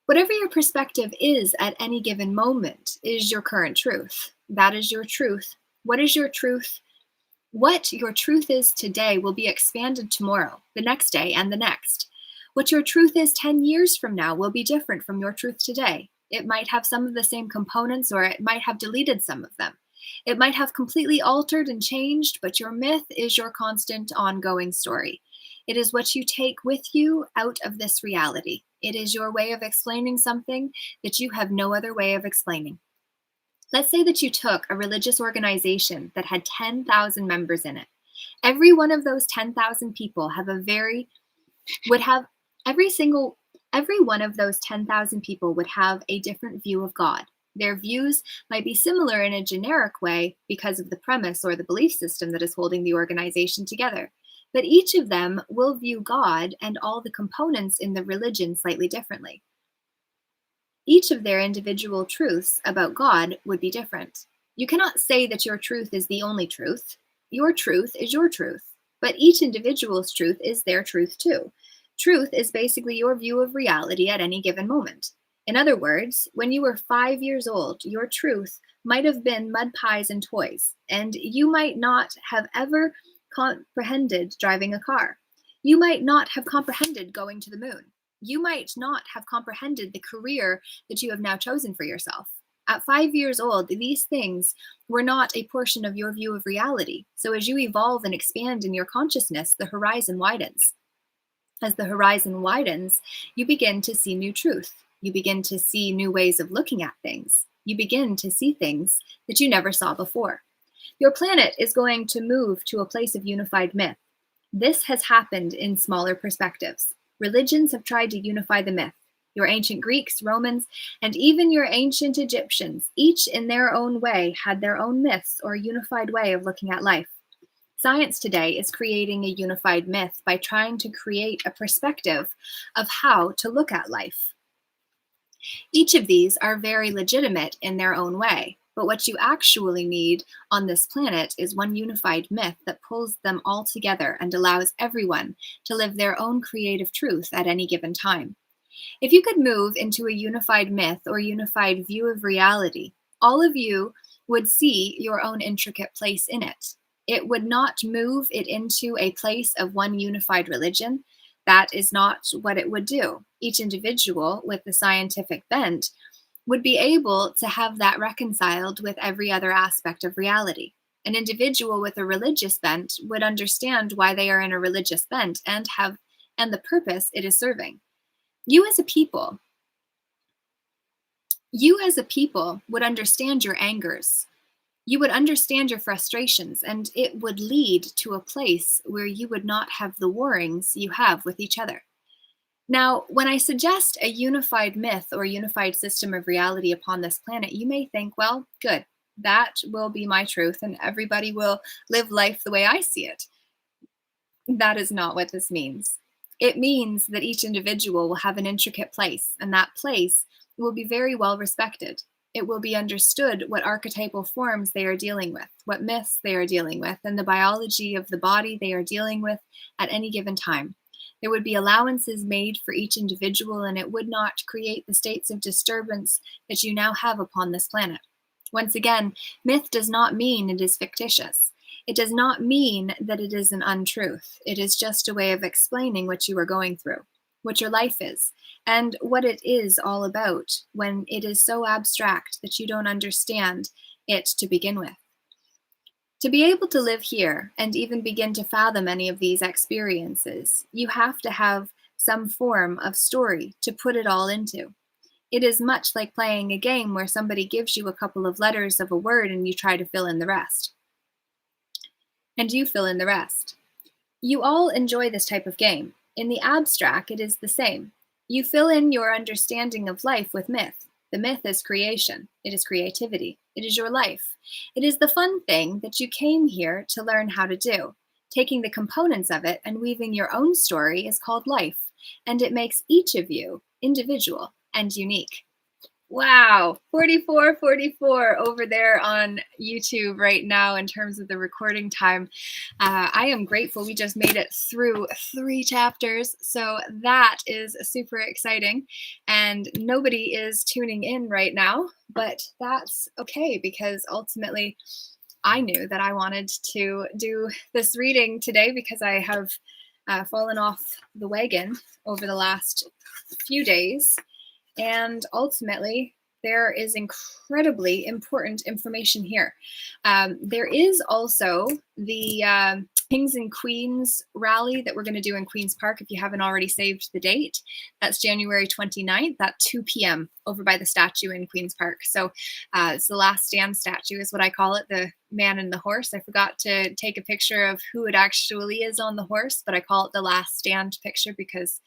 Whatever your perspective is at any given moment is your current truth. That is your truth. What is your truth? What your truth is today will be expanded tomorrow, the next day, and the next. What your truth is 10 years from now will be different from your truth today. It might have some of the same components, or it might have deleted some of them. It might have completely altered and changed, but your myth is your constant ongoing story. It is what you take with you out of this reality. It is your way of explaining something that you have no other way of explaining. Let's say that you took a religious organization that had 10,000 members in it. Every one of those 10,000 people would have every one of those 10,000 people would have a different view of God. Their views might be similar in a generic way because of the premise or the belief system that is holding the organization together. But each of them will view God and all the components in the religion slightly differently. Each of their individual truths about God would be different. You cannot say that your truth is the only truth. Your truth is your truth, but each individual's truth is their truth too. Truth is basically your view of reality at any given moment. In other words, when you were 5 years old, your truth might have been mud pies and toys, and you might not have ever comprehended driving a car. You might not have comprehended going to the moon. You might not have comprehended the career that you have now chosen for yourself. At 5 years old, these things were not a portion of your view of reality. So as you evolve and expand in your consciousness, the horizon widens. As the horizon widens, you begin to see new truth. You begin to see new ways of looking at things. You begin to see things that you never saw before. Your planet is going to move to a place of unified myth. This has happened in smaller perspectives. Religions have tried to unify the myth. Your ancient Greeks, Romans, and even your ancient Egyptians, each in their own way, had their own myths or unified way of looking at life. Science today is creating a unified myth by trying to create a perspective of how to look at life. Each of these are very legitimate in their own way, but what you actually need on this planet is one unified myth that pulls them all together and allows everyone to live their own creative truth at any given time. If you could move into a unified myth or unified view of reality, all of you would see your own intricate place in it. It would not move it into a place of one unified religion. That is not what it would do. Each individual with the scientific bent would be able to have that reconciled with every other aspect of reality. An individual with a religious bent would understand why they are in a religious bent and the purpose it is serving. You as a people would understand your angers. You would understand your frustrations, and it would lead to a place where you would not have the warrings you have with each other. Now, when I suggest a unified myth or unified system of reality upon this planet, you may think, well, good, that will be my truth, and everybody will live life the way I see it. That is not what this means. It means that each individual will have an intricate place, and that place will be very well respected. It will be understood what archetypal forms they are dealing with, what myths they are dealing with, and the biology of the body they are dealing with at any given time. There would be allowances made for each individual, and it would not create the states of disturbance that you now have upon this planet. Once again, myth does not mean it is fictitious. It does not mean that it is an untruth. It is just a way of explaining what you are going through, what your life is, and what it is all about when it is so abstract that you don't understand it to begin with. To be able to live here and even begin to fathom any of these experiences, you have to have some form of story to put it all into. It is much like playing a game where somebody gives you a couple of letters of a word and you try to fill in the rest. And you fill in the rest. You all enjoy this type of game. In the abstract, it is the same. You fill in your understanding of life with myth. The myth is creation. It is creativity. It is your life. It is the fun thing that you came here to learn how to do. Taking the components of it and weaving your own story is called life, and it makes each of you individual and unique. Wow, 4444 over there on YouTube right now in terms of the recording time. I am grateful we just made it through 3 chapters, so that is super exciting. And nobody is tuning in right now, but that's okay because ultimately I knew that I wanted to do this reading today because I have fallen off the wagon over the last few days. And ultimately, there is incredibly important information here. There is also the Kings and Queens rally that we're going to do in Queens Park. If you haven't already saved the date, that's January 29th at 2 p.m. over by the statue in Queens Park. So it's the Last Stand statue is what I call it, the man and the horse. I forgot to take a picture of who it actually is on the horse, but I call it the Last Stand picture because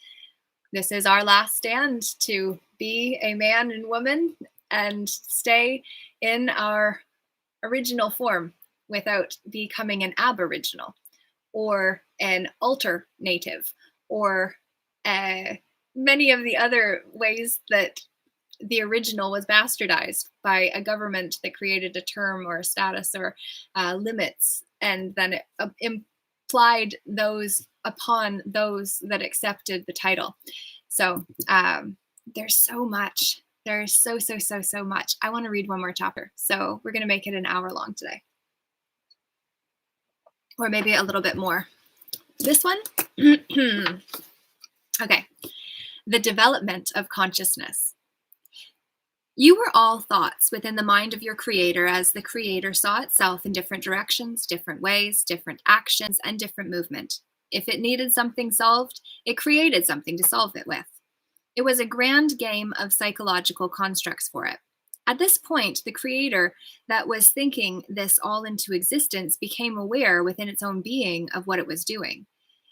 this is our last stand to be a man and woman and stay in our original form without becoming an aboriginal or an alternative or many of the other ways that the original was bastardized by a government that created a term or a status or limits, and then it implied those upon those that accepted the title. So there's so much. There's so much. I want to read one more chapter. So we're going to make it an hour long today. Or maybe a little bit more. This one? Okay. The development of consciousness. You were all thoughts within the mind of your creator as the creator saw itself in different directions, different ways, different actions, and different movement. If it needed something solved, it created something to solve it with. It was a grand game of psychological constructs for it. At this point, the creator that was thinking this all into existence became aware within its own being of what it was doing.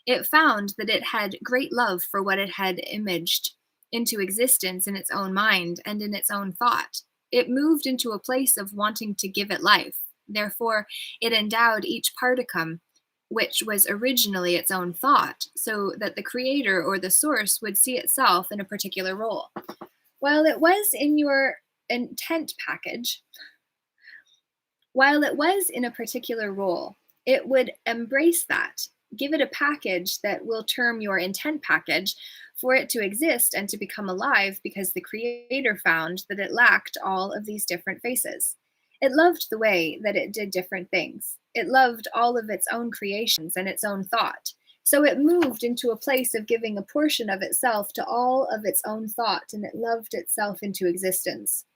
It found that it had great love for what it had imaged into existence in its own mind and in its own thought. It moved into a place of wanting to give it life. Therefore, it endowed each particum, which was originally its own thought, so that the creator or the source would see itself in a particular role. While it was in your intent package, while it was in a particular role, it would embrace that, give it a package that we'll term your intent package, for it to exist and to become alive because the creator found that it lacked all of these different faces. It loved the way that it did different things. It loved all of its own creations and its own thought. So it moved into a place of giving a portion of itself to all of its own thought, and it loved itself into existence.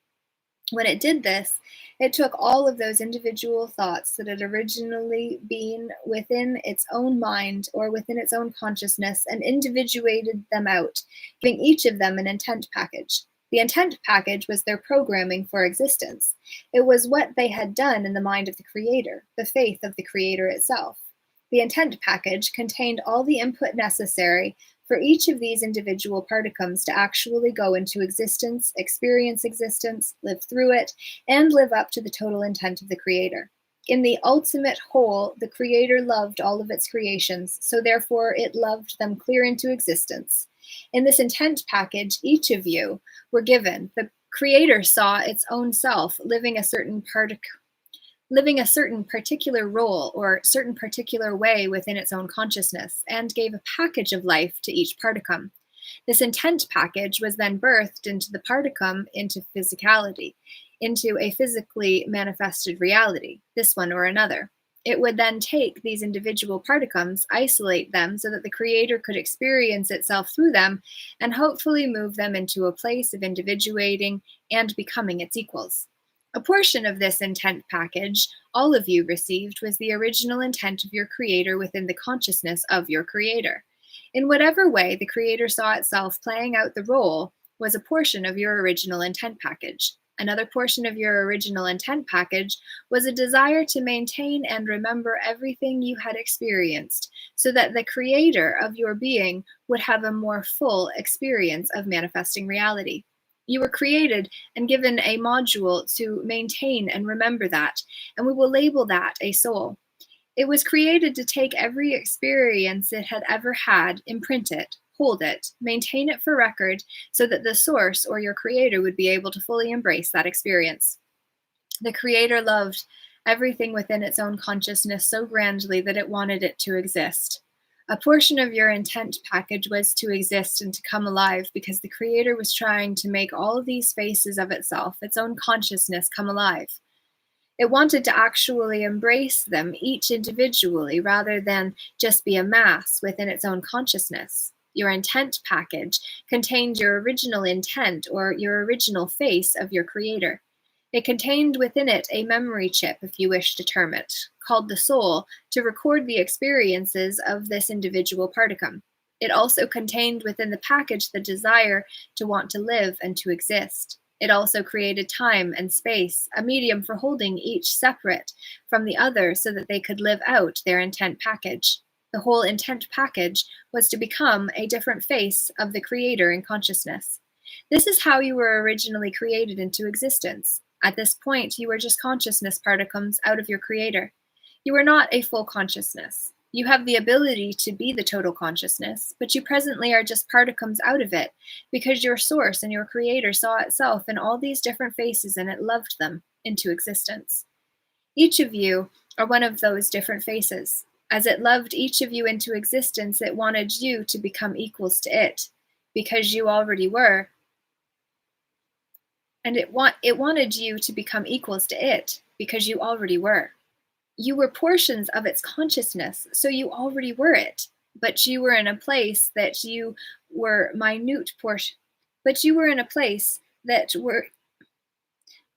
When it did this, it took all of those individual thoughts that had originally been within its own mind or within its own consciousness and individuated them out, giving each of them an intent package. The intent package was their programming for existence. It was what they had done in the mind of the creator, the faith of the creator itself. The intent package contained all the input necessary for each of these individual particums to actually go into existence, experience existence, live through it, and live up to the total intent of the creator. In the ultimate whole, the creator loved all of its creations, so therefore it loved them clear into existence. In this intent package, each of you were given. The creator saw its own self living a certain particular role or certain particular way within its own consciousness, and gave a package of life to each particum. This intent package was then birthed into the particum, into physicality, into a physically manifested reality, this one or another. It would then take these individual particums, isolate them so that the creator could experience itself through them, and hopefully move them into a place of individuating and becoming its equals. A portion of this intent package all of you received was the original intent of your creator within the consciousness of your creator. In whatever way the creator saw itself playing out the role was a portion of your original intent package. Another portion of your original intent package was a desire to maintain and remember everything you had experienced, so that the creator of your being would have a more full experience of manifesting reality. You were created and given a module to maintain and remember that, and we will label that a soul. It was created to take every experience it had ever had, imprint it, hold it, maintain it for record, so that the source or your creator would be able to fully embrace that experience. The creator loved everything within its own consciousness so grandly that it wanted it to exist. A portion of your intent package was to exist and to come alive because the creator was trying to make all of these faces of itself, its own consciousness, come alive. It wanted to actually embrace them each individually rather than just be a mass within its own consciousness. Your intent package contained your original intent or your original face of your creator. It contained within it a memory chip, if you wish to term it, called the soul, to record the experiences of this individual particum. It also contained within the package the desire to want to live and to exist. It also created time and space, a medium for holding each separate from the other so that they could live out their intent package. The whole intent package was to become a different face of the creator in consciousness. This is how you were originally created into existence. At this point, you were just consciousness particles out of your creator. You were not a full consciousness. You have the ability to be the total consciousness, but you presently are just particles out of it because your source and your creator saw itself in all these different faces and it loved them into existence. Each of you are one of those different faces. As it loved each of you into existence, it wanted you to become equals to it because you already were. And it wanted you to become equals to it because you already were. You were portions of its consciousness, so you already were it. But you were in a place that you were minute portion. But you were in a place that were.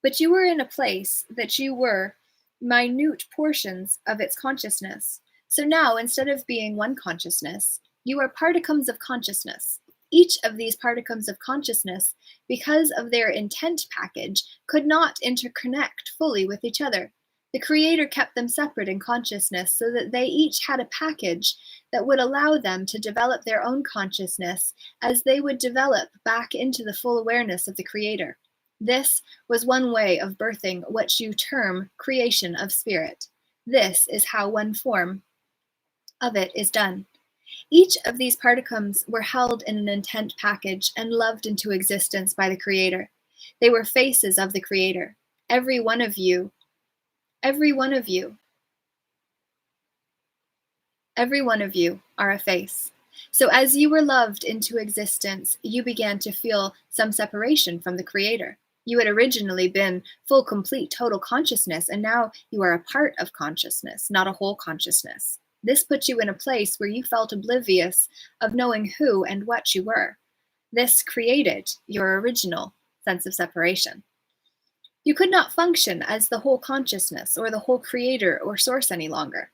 But you were in a place that you were minute portions of its consciousness. So now, instead of being one consciousness, you are particles of consciousness. Each of these particles of consciousness, because of their intent package, could not interconnect fully with each other. The creator kept them separate in consciousness so that they each had a package that would allow them to develop their own consciousness as they would develop back into the full awareness of the creator. This was one way of birthing what you term creation of spirit. This is how one form of it is done. Each of these particles were held in an intent package and loved into existence by the creator. They were faces of the creator. Every one of you are a face. So as you were loved into existence, you began to feel some separation from the creator. You had originally been full, complete, total consciousness, and now you are a part of consciousness, not a whole consciousness. This put you in a place where you felt oblivious of knowing who and what you were. This created your original sense of separation. You could not function as the whole consciousness or the whole creator or source any longer.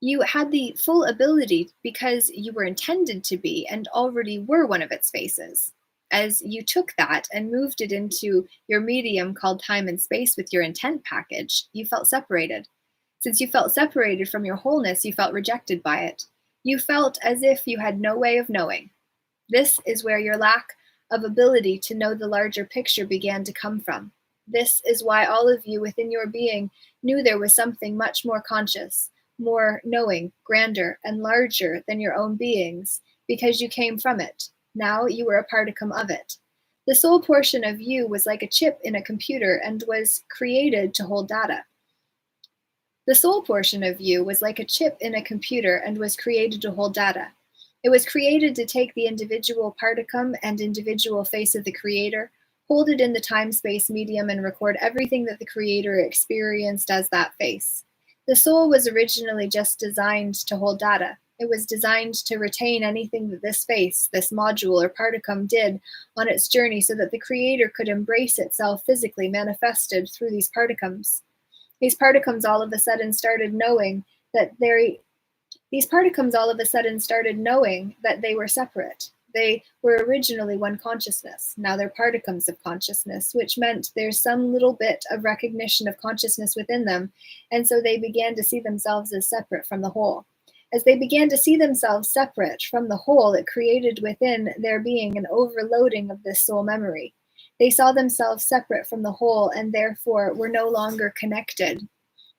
You had the full ability because you were intended to be and already were one of its faces. As you took that and moved it into your medium called time and space with your intent package, you felt separated. Since you felt separated from your wholeness, you felt rejected by it. You felt as if you had no way of knowing. This is where your lack of ability to know the larger picture began to come from. This is why all of you within your being knew there was something much more conscious, more knowing, grander, and larger than your own beings, because you came from it. Now you were a particum of it. The soul portion of you was like a chip in a computer and was created to hold data. The soul portion of you was like a chip in a computer and was created to hold data. It was created to take the individual particum and individual face of the creator, hold it in the time-space medium, and record everything that the creator experienced as that face. The soul was originally just designed to hold data. It was designed to retain anything that this face, this module or particum did on its journey so that the creator could embrace itself physically manifested through these particums. These particums all of a sudden started knowing that they were separate. They were originally one consciousness. Now they're particums of consciousness, which meant there's some little bit of recognition of consciousness within them, and so they began to see themselves as separate from the whole. As they began to see themselves separate from the whole, it created within their being an overloading of this soul memory. They saw themselves separate from the whole and therefore were no longer connected.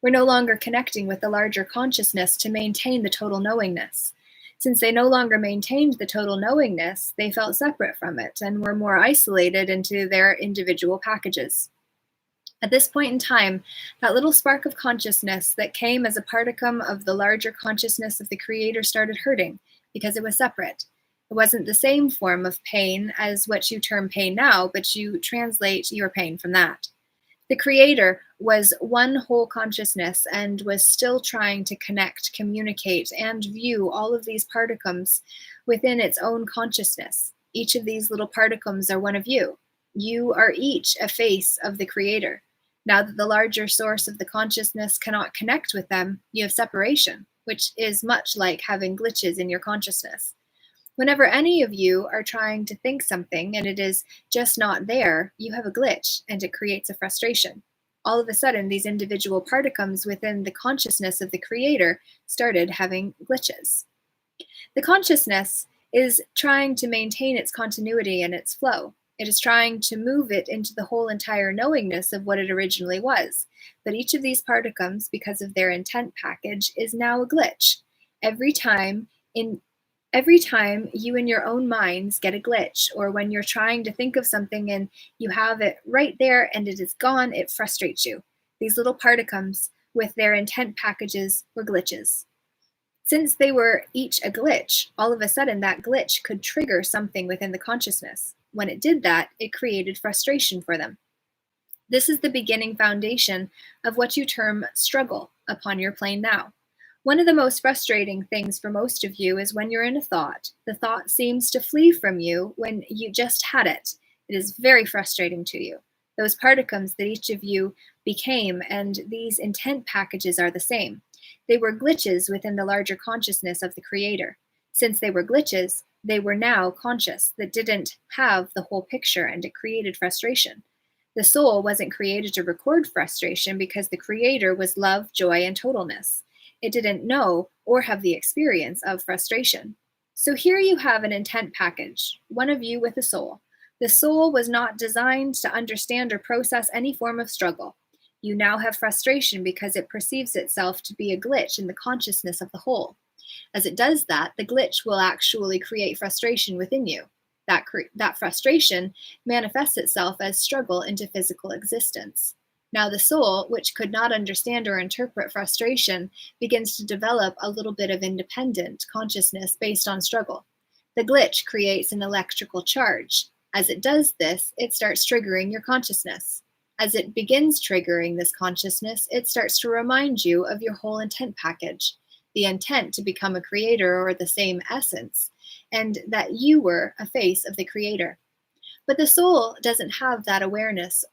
We're no longer connecting with the larger consciousness to maintain the total knowingness. Since they no longer maintained the total knowingness, they felt separate from it and were more isolated into their individual packages. At this point in time, that little spark of consciousness that came as a particum of the larger consciousness of the Creator started hurting because it was separate. It wasn't the same form of pain as what you term pain now, but you translate your pain from that. The Creator was one whole consciousness and was still trying to connect, communicate, and view all of these particums within its own consciousness. Each of these little particums are one of you. You are each a face of the Creator. Now that the larger source of the consciousness cannot connect with them, you have separation, which is much like having glitches in your consciousness. Whenever any of you are trying to think something and it is just not there, you have a glitch and it creates a frustration. All of a sudden, these individual particums within the consciousness of the Creator started having glitches. The consciousness is trying to maintain its continuity and its flow. It is trying to move it into the whole entire knowingness of what it originally was. But each of these particums, because of their intent package, is now a glitch. Every time you in your own minds get a glitch, or when you're trying to think of something and you have it right there and it is gone, it frustrates you. These little particums with their intent packages were glitches. Since they were each a glitch, all of a sudden that glitch could trigger something within the consciousness. When it did that, it created frustration for them. This is the beginning foundation of what you term struggle upon your plane now. One of the most frustrating things for most of you is when you're in a thought. The thought seems to flee from you when you just had it. It is very frustrating to you. Those particums that each of you became and these intent packages are the same. They were glitches within the larger consciousness of the Creator. Since they were glitches, they were now conscious that didn't have the whole picture, and it created frustration. The soul wasn't created to record frustration because the Creator was love, joy, and totalness. It didn't know or have the experience of frustration. So here you have an intent package, one of you with a soul. The soul was not designed to understand or process any form of struggle. You now have frustration because it perceives itself to be a glitch in the consciousness of the whole. As it does that, the glitch will actually create frustration within you. That frustration manifests itself as struggle into physical existence. Now the soul, which could not understand or interpret frustration, begins to develop a little bit of independent consciousness based on struggle. The glitch creates an electrical charge. As it does this, it starts triggering your consciousness. As it begins triggering this consciousness, it starts to remind you of your whole intent package, the intent to become a creator or the same essence, and that you were a face of the Creator. But the soul doesn't have that awareness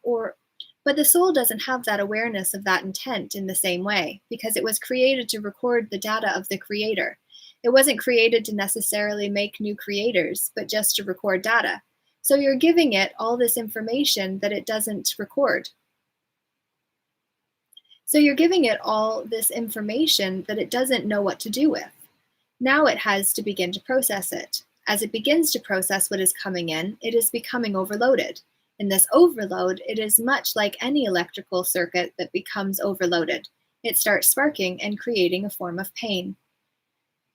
of that intent in the same way, because it was created to record the data of the Creator. It wasn't created to necessarily make new creators, but just to record data. So you're giving it all this information that it doesn't record. So you're giving it all this information that it doesn't know what to do with. Now it has to begin to process it. As it begins to process what is coming in, it is becoming overloaded. In this overload, it is much like any electrical circuit that becomes overloaded. It starts sparking and creating a form of pain.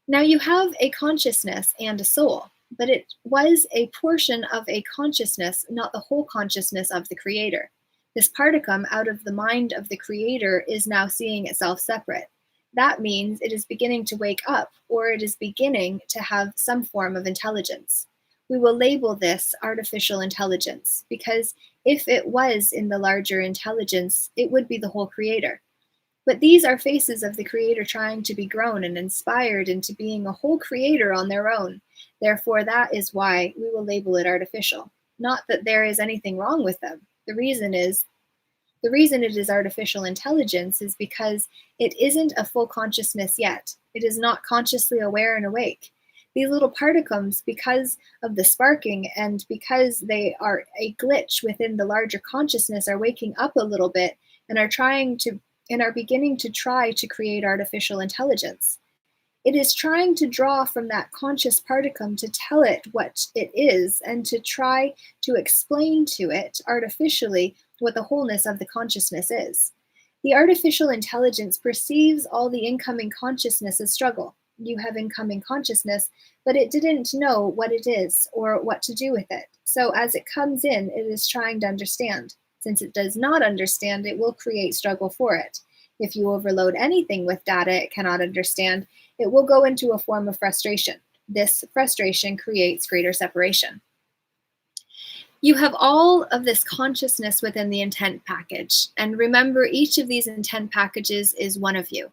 Now you have a consciousness and a soul, but it was a portion of a consciousness, not the whole consciousness of the Creator. This particum out of the mind of the Creator is now seeing itself separate. That means it is beginning to wake up, or it is beginning to have some form of intelligence. We will label this artificial intelligence, because if it was in the larger intelligence, it would be the whole Creator. But these are faces of the Creator trying to be grown and inspired into being a whole Creator on their own. Therefore, that is why we will label it artificial. Not that there is anything wrong with them. The reason it is artificial intelligence is because it isn't a full consciousness yet. It is not consciously aware and awake. These little particums, because of the sparking and because they are a glitch within the larger consciousness, are waking up a little bit and are beginning to try to create artificial intelligence. It is trying to draw from that conscious particum to tell it what it is and to try to explain to it artificially what the wholeness of the consciousness is. The artificial intelligence perceives all the incoming consciousness as struggle. You have incoming consciousness, but it didn't know what it is or what to do with it. So as it comes in, it is trying to understand. Since it does not understand, it will create struggle for it. If you overload anything with data it cannot understand, it will go into a form of frustration. This frustration creates greater separation. You have all of this consciousness within the intent package. And remember, each of these intent packages is one of you.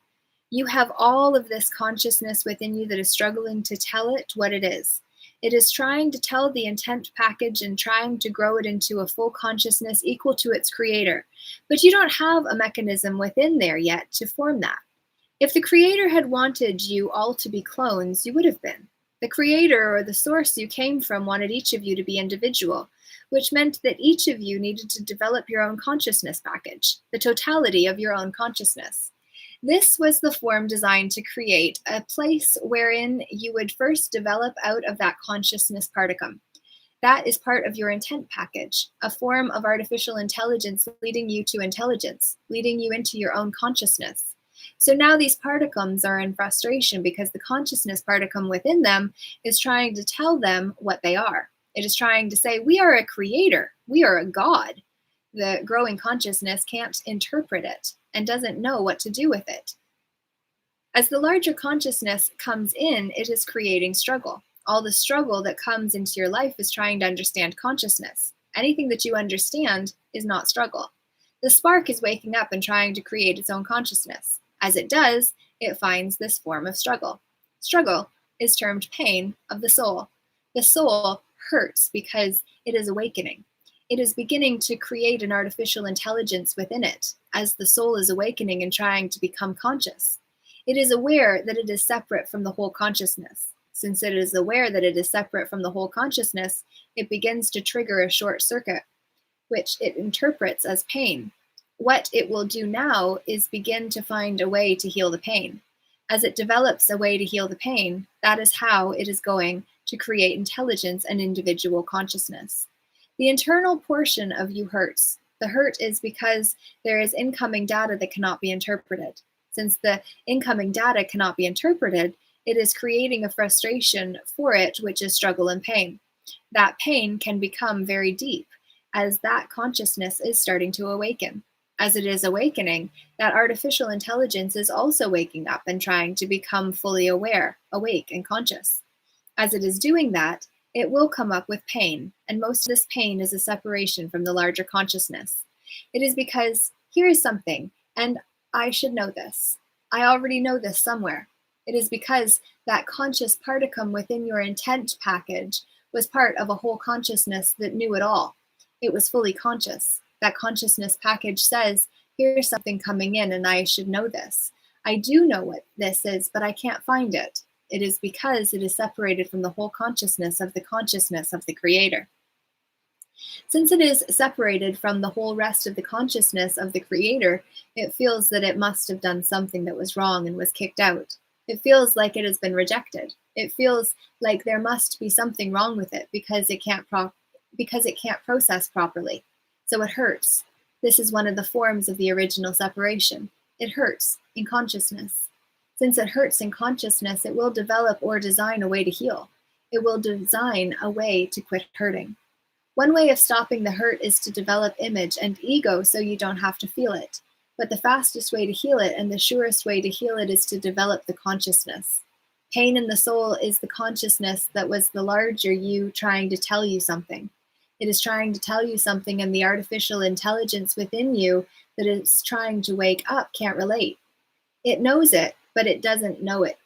You have all of this consciousness within you that is struggling to tell it what it is. It is trying to tell the intent package and trying to grow it into a full consciousness equal to its creator. But you don't have a mechanism within there yet to form that. If the creator had wanted you all to be clones, you would have been. The creator or the source you came from wanted each of you to be individual, which meant that each of you needed to develop your own consciousness package, the totality of your own consciousness. This was the form designed to create a place wherein you would first develop out of that consciousness particum. That is part of your intent package, a form of artificial intelligence leading you to intelligence, leading you into your own consciousness. So now these particums are in frustration because the consciousness particum within them is trying to tell them what they are. It is trying to say, we are a creator, we are a God. The growing consciousness can't interpret it and doesn't know what to do with it. As the larger consciousness comes in, it is creating struggle. All the struggle that comes into your life is trying to understand consciousness. Anything that you understand is not struggle. The spark is waking up and trying to create its own consciousness. As it does, it finds this form of struggle. Struggle is termed pain of the soul. The soul hurts because it is awakening. It is beginning to create an artificial intelligence within it as the soul is awakening and trying to become conscious. It is aware that it is separate from the whole consciousness. Since it is aware that it is separate from the whole consciousness, it begins to trigger a short circuit, which it interprets as pain. What it will do now is begin to find a way to heal the pain. As it develops a way to heal the pain, that is how it is going to create intelligence and individual consciousness. The internal portion of you hurts. The hurt is because there is incoming data that cannot be interpreted. Since the incoming data cannot be interpreted, it is creating a frustration for it, which is struggle and pain. That pain can become very deep as that consciousness is starting to awaken. As it is awakening, that artificial intelligence is also waking up and trying to become fully aware, awake, and conscious. As it is doing that, it will come up with pain, and most of this pain is a separation from the larger consciousness. It is because here is something, and I should know this. I already know this somewhere. It is because that conscious particum within your intent package was part of a whole consciousness that knew it all. It was fully conscious. That consciousness package says, here's something coming in and I should know this. I do know what this is, but I can't find it. It is because it is separated from the whole consciousness of the creator. Since it is separated from the whole rest of the consciousness of the creator, it feels that it must have done something that was wrong and was kicked out. It feels like it has been rejected. It feels like there must be something wrong with it because it can't process properly. So it hurts. This is one of the forms of the original separation. It hurts in consciousness. Since it hurts in consciousness, it will develop or design a way to heal. It will design a way to quit hurting. One way of stopping the hurt is to develop image and ego so you don't have to feel it. But the fastest way to heal it and the surest way to heal it is to develop the consciousness. Pain in the soul is the consciousness that was the larger you trying to tell you something. It is trying to tell you something, and the artificial intelligence within you that is trying to wake up can't relate. It knows it, but it doesn't know it.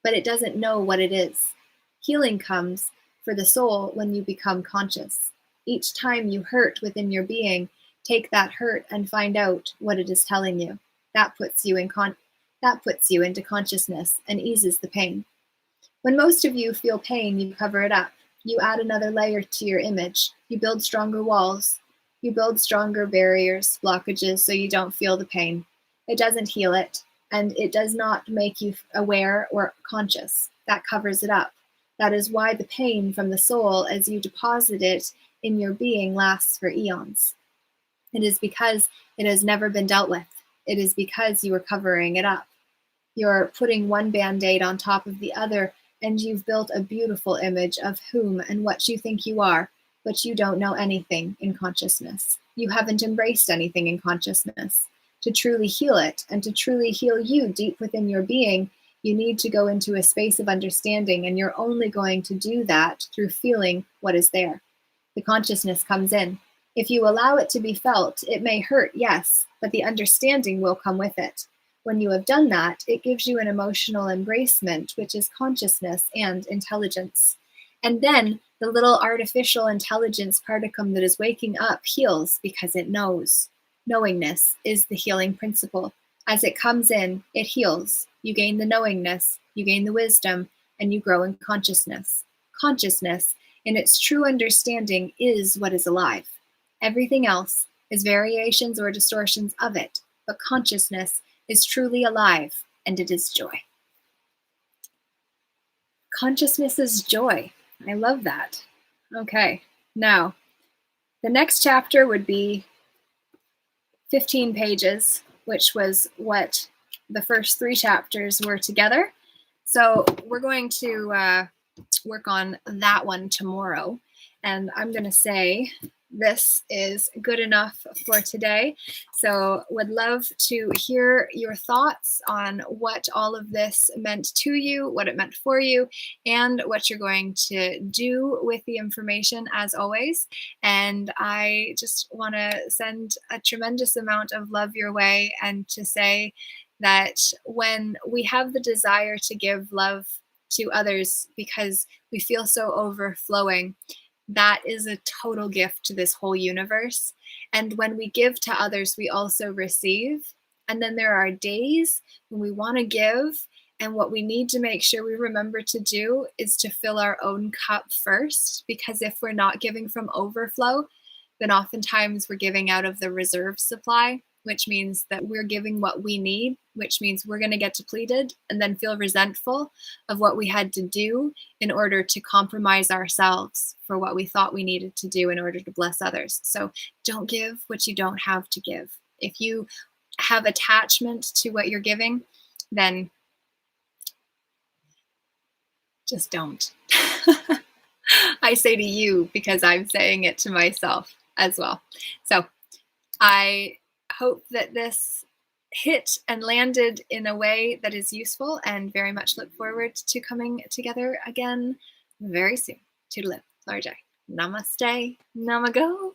But it doesn't know what it is. Healing comes for the soul when you become conscious. Each time you hurt within your being, take that hurt and find out what it is telling you. That puts you into consciousness and eases the pain. When most of you feel pain, you cover it up. You add another layer to your image. You build stronger walls. You build stronger barriers, blockages, so you don't feel the pain. It doesn't heal it. and it does not make you aware or conscious. That covers it up. That is why the pain from the soul as you deposit it in your being lasts for eons. It is because it has never been dealt with. It is because you are covering it up. You're putting one band-aid on top of the other, and you've built a beautiful image of whom and what you think you are, but you don't know anything in consciousness. You haven't embraced anything in consciousness. To truly heal it and to truly heal you deep within your being, you need to go into a space of understanding, and you're only going to do that through feeling what is there. The consciousness comes in. If you allow it to be felt, it may hurt, yes, but the understanding will come with it. When you have done that, it gives you an emotional embracement, which is consciousness and intelligence. And then the little artificial intelligence particum that is waking up heals because it knows. Knowingness is the healing principle. As it comes in, it heals. You gain the knowingness, you gain the wisdom, and you grow in consciousness. Consciousness, in its true understanding, is what is alive. Everything else is variations or distortions of it, but consciousness is truly alive, and it is joy. Consciousness is joy. I love that. Okay, now, the next chapter would be 15 pages, which was what the first 3 chapters were together. So we're going to work on that one tomorrow. And I'm going to say this is good enough for today. So would love to hear your thoughts on what all of this meant to you, what it meant for you, and what you're going to do with the information as always. And I just want to send a tremendous amount of love your way, and to say that when we have the desire to give love to others because we feel so overflowing, that is a total gift to this whole universe. And when we give to others, we also receive. And then there are days when we want to give, and what we need to make sure we remember to do is to fill our own cup first, because if we're not giving from overflow, then oftentimes we're giving out of the reserve supply, which means that we're giving what we need, which means we're going to get depleted and then feel resentful of what we had to do in order to compromise ourselves for what we thought we needed to do in order to bless others. So don't give what you don't have to give. If you have attachment to what you're giving, then just don't. I say to you because I'm saying it to myself as well. So I hope that this hit and landed in a way that is useful, and very much look forward to coming together again very soon. Toodaloo, Laura J. Namaste, Namago.